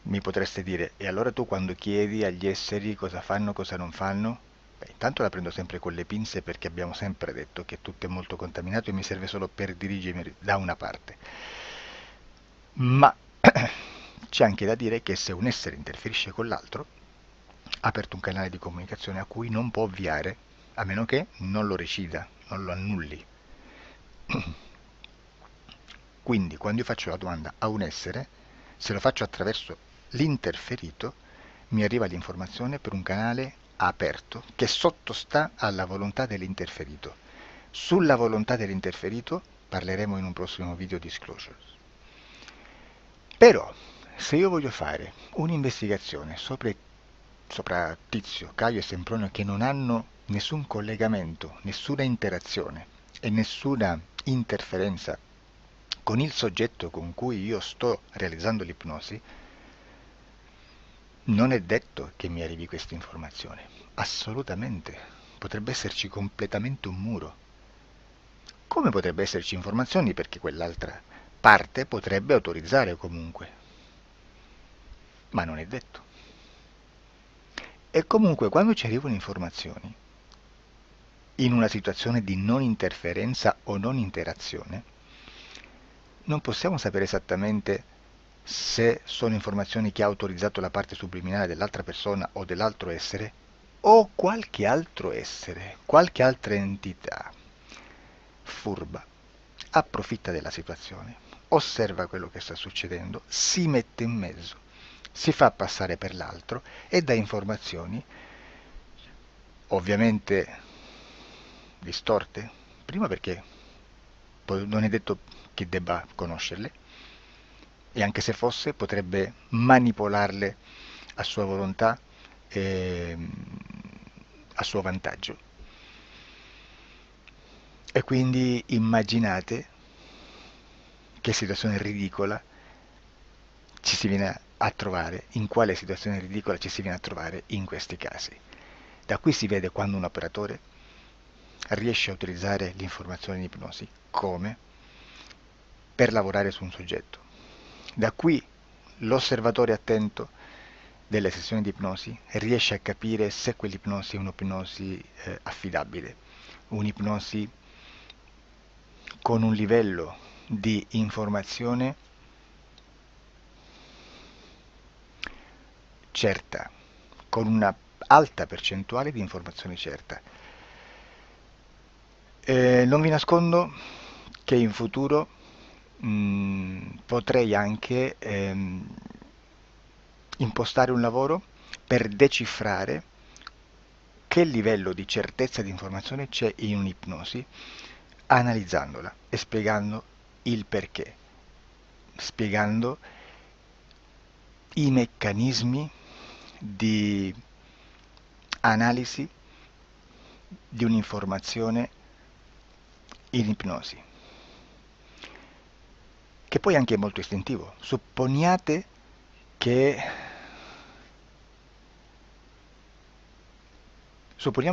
Mi potreste dire, e allora tu quando chiedi agli esseri cosa fanno, cosa non fanno? Beh, intanto la prendo sempre con le pinze, perché abbiamo sempre detto che tutto è molto contaminato e mi serve solo per dirigermi da una parte. Ma c'è anche da dire che se un essere interferisce con l'altro, ha aperto un canale di comunicazione a cui non può ovviare, a meno che non lo recida, non lo annulli. Quindi quando io faccio la domanda a un essere, se lo faccio attraverso l'interferito, mi arriva l'informazione per un canale aperto che sottostà alla volontà dell'interferito. Sulla volontà dell'interferito parleremo in un prossimo video disclosures. Però, se io voglio fare un'investigazione sopra Tizio, Caio e Sempronio, che non hanno nessun collegamento, nessuna interazione e nessuna interferenza con il soggetto con cui io sto realizzando l'ipnosi, Non è detto che mi arrivi questa informazione, assolutamente. Potrebbe esserci completamente un muro. Come potrebbe esserci informazioni perché quell'altra parte potrebbe autorizzare comunque, ma non è detto. E comunque quando ci arrivano informazioni, in una situazione di non interferenza o non interazione, non possiamo sapere esattamente se sono informazioni che ha autorizzato la parte subliminale dell'altra persona o dell'altro essere, o qualche altro essere, qualche altra entità furba, approfitta della situazione, osserva quello che sta succedendo, si mette in mezzo, si fa passare per l'altro e dà informazioni, ovviamente distorte, prima perché non è detto che debba conoscerle, e anche se fosse potrebbe manipolarle a sua volontà e a suo vantaggio. E quindi immaginate che situazione ridicola ci si viene a trovare, in quale situazione ridicola ci si viene a trovare in questi casi. Da qui si vede quando un operatore riesce a utilizzare l'informazione in ipnosi come per lavorare su un soggetto. Da qui l'osservatore attento delle sessioni di ipnosi riesce a capire se quell'ipnosi è un'ipnosi affidabile, un'ipnosi con un livello di informazione certa, con una alta percentuale di informazione certa. Non vi nascondo che in futuro potrei anche impostare un lavoro per decifrare che livello di certezza di informazione c'è in un'ipnosi, analizzandola e spiegando il perché, spiegando i meccanismi di analisi di un'informazione in ipnosi, che poi anche è molto istintivo. Supponiamo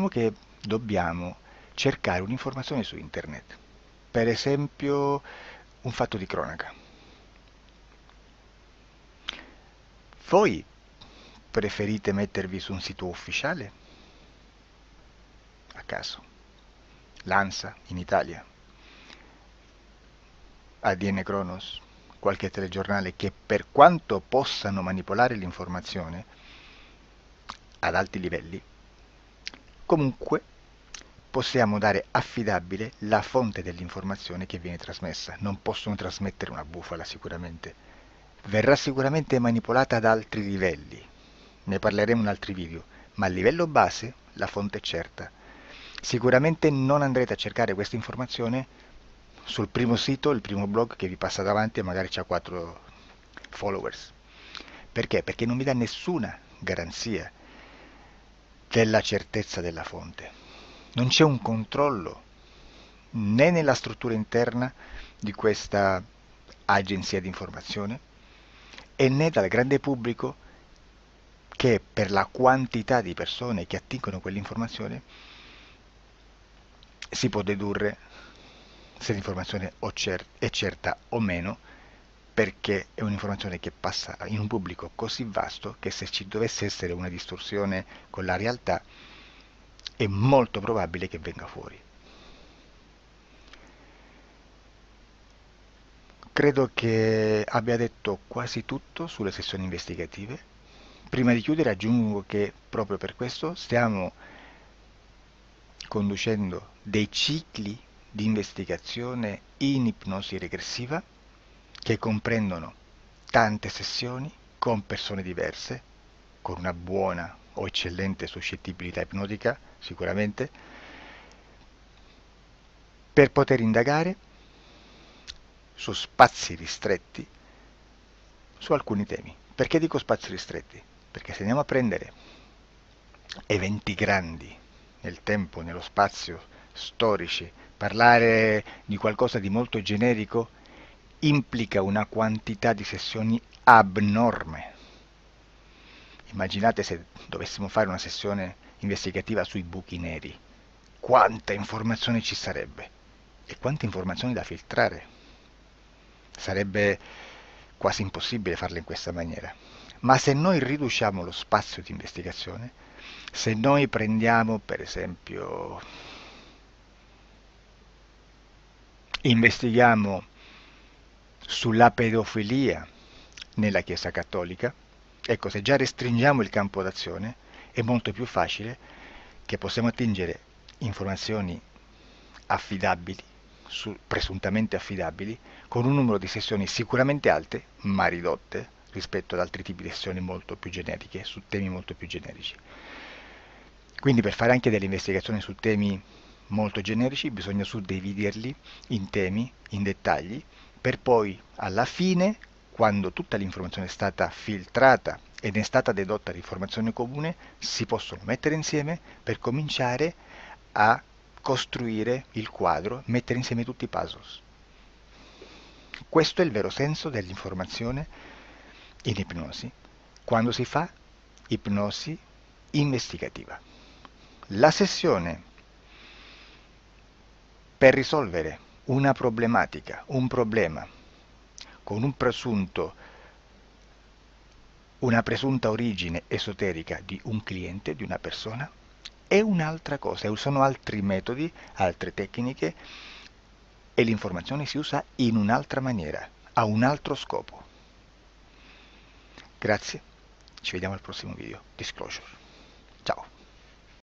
che dobbiamo cercare un'informazione su internet, per esempio un fatto di cronaca. Voi preferite mettervi su un sito ufficiale? A caso. L'ANSA in Italia, ADN Kronos, qualche telegiornale che per quanto possano manipolare l'informazione ad alti livelli, comunque possiamo dare affidabile la fonte dell'informazione che viene trasmessa. Non possono trasmettere una bufala sicuramente. Verrà sicuramente manipolata ad altri livelli. Ne parleremo in altri video, ma a livello base la fonte è certa. Sicuramente non andrete a cercare questa informazione sul primo sito, il primo blog che vi passa davanti e magari ha 4 followers. Perché? Perché non vi dà nessuna garanzia della certezza della fonte. Non c'è un controllo né nella struttura interna di questa agenzia di informazione e né dal grande pubblico che per la quantità di persone che attingono quell'informazione si può dedurre se l'informazione è certa o meno, perché è un'informazione che passa in un pubblico così vasto che se ci dovesse essere una distorsione con la realtà è molto probabile che venga fuori. Credo che abbia detto quasi tutto sulle sessioni investigative. Prima di chiudere aggiungo che proprio per questo stiamo conducendo dei cicli di investigazione in ipnosi regressiva che comprendono tante sessioni con persone diverse, con una buona o eccellente suscettibilità ipnotica sicuramente, per poter indagare su spazi ristretti su alcuni temi. Perché dico spazi ristretti? Perché se andiamo a prendere eventi grandi nel tempo, nello spazio, storici, parlare di qualcosa di molto generico implica una quantità di sessioni abnorme. Immaginate se dovessimo fare una sessione investigativa sui buchi neri, quanta informazione ci sarebbe e quante informazioni da filtrare. Sarebbe quasi impossibile farlo in questa maniera. Ma se noi riduciamo lo spazio di investigazione, se noi prendiamo per esempio, investighiamo sulla pedofilia nella Chiesa Cattolica, ecco, se già restringiamo il campo d'azione è molto più facile che possiamo attingere informazioni affidabili, presuntamente affidabili, con un numero di sessioni sicuramente alte, ma ridotte rispetto ad altri tipi di sessioni molto più generiche, su temi molto più generici. Quindi per fare anche delle investigazioni su temi molto generici bisogna suddividerli in temi, in dettagli, per poi alla fine, quando tutta l'informazione è stata filtrata ed è stata dedotta l'informazione comune, si possono mettere insieme per cominciare a costruire il quadro, mettere insieme tutti i puzzles. Questo è il vero senso dell'informazione in ipnosi, quando si fa ipnosi investigativa. La sessione per risolvere una problematica, un problema, con una presunta origine esoterica di un cliente, di una persona, è un'altra cosa, sono altri metodi, altre tecniche e l'informazione si usa in un'altra maniera, ha un altro scopo. Grazie, ci vediamo al prossimo video. Disclosure.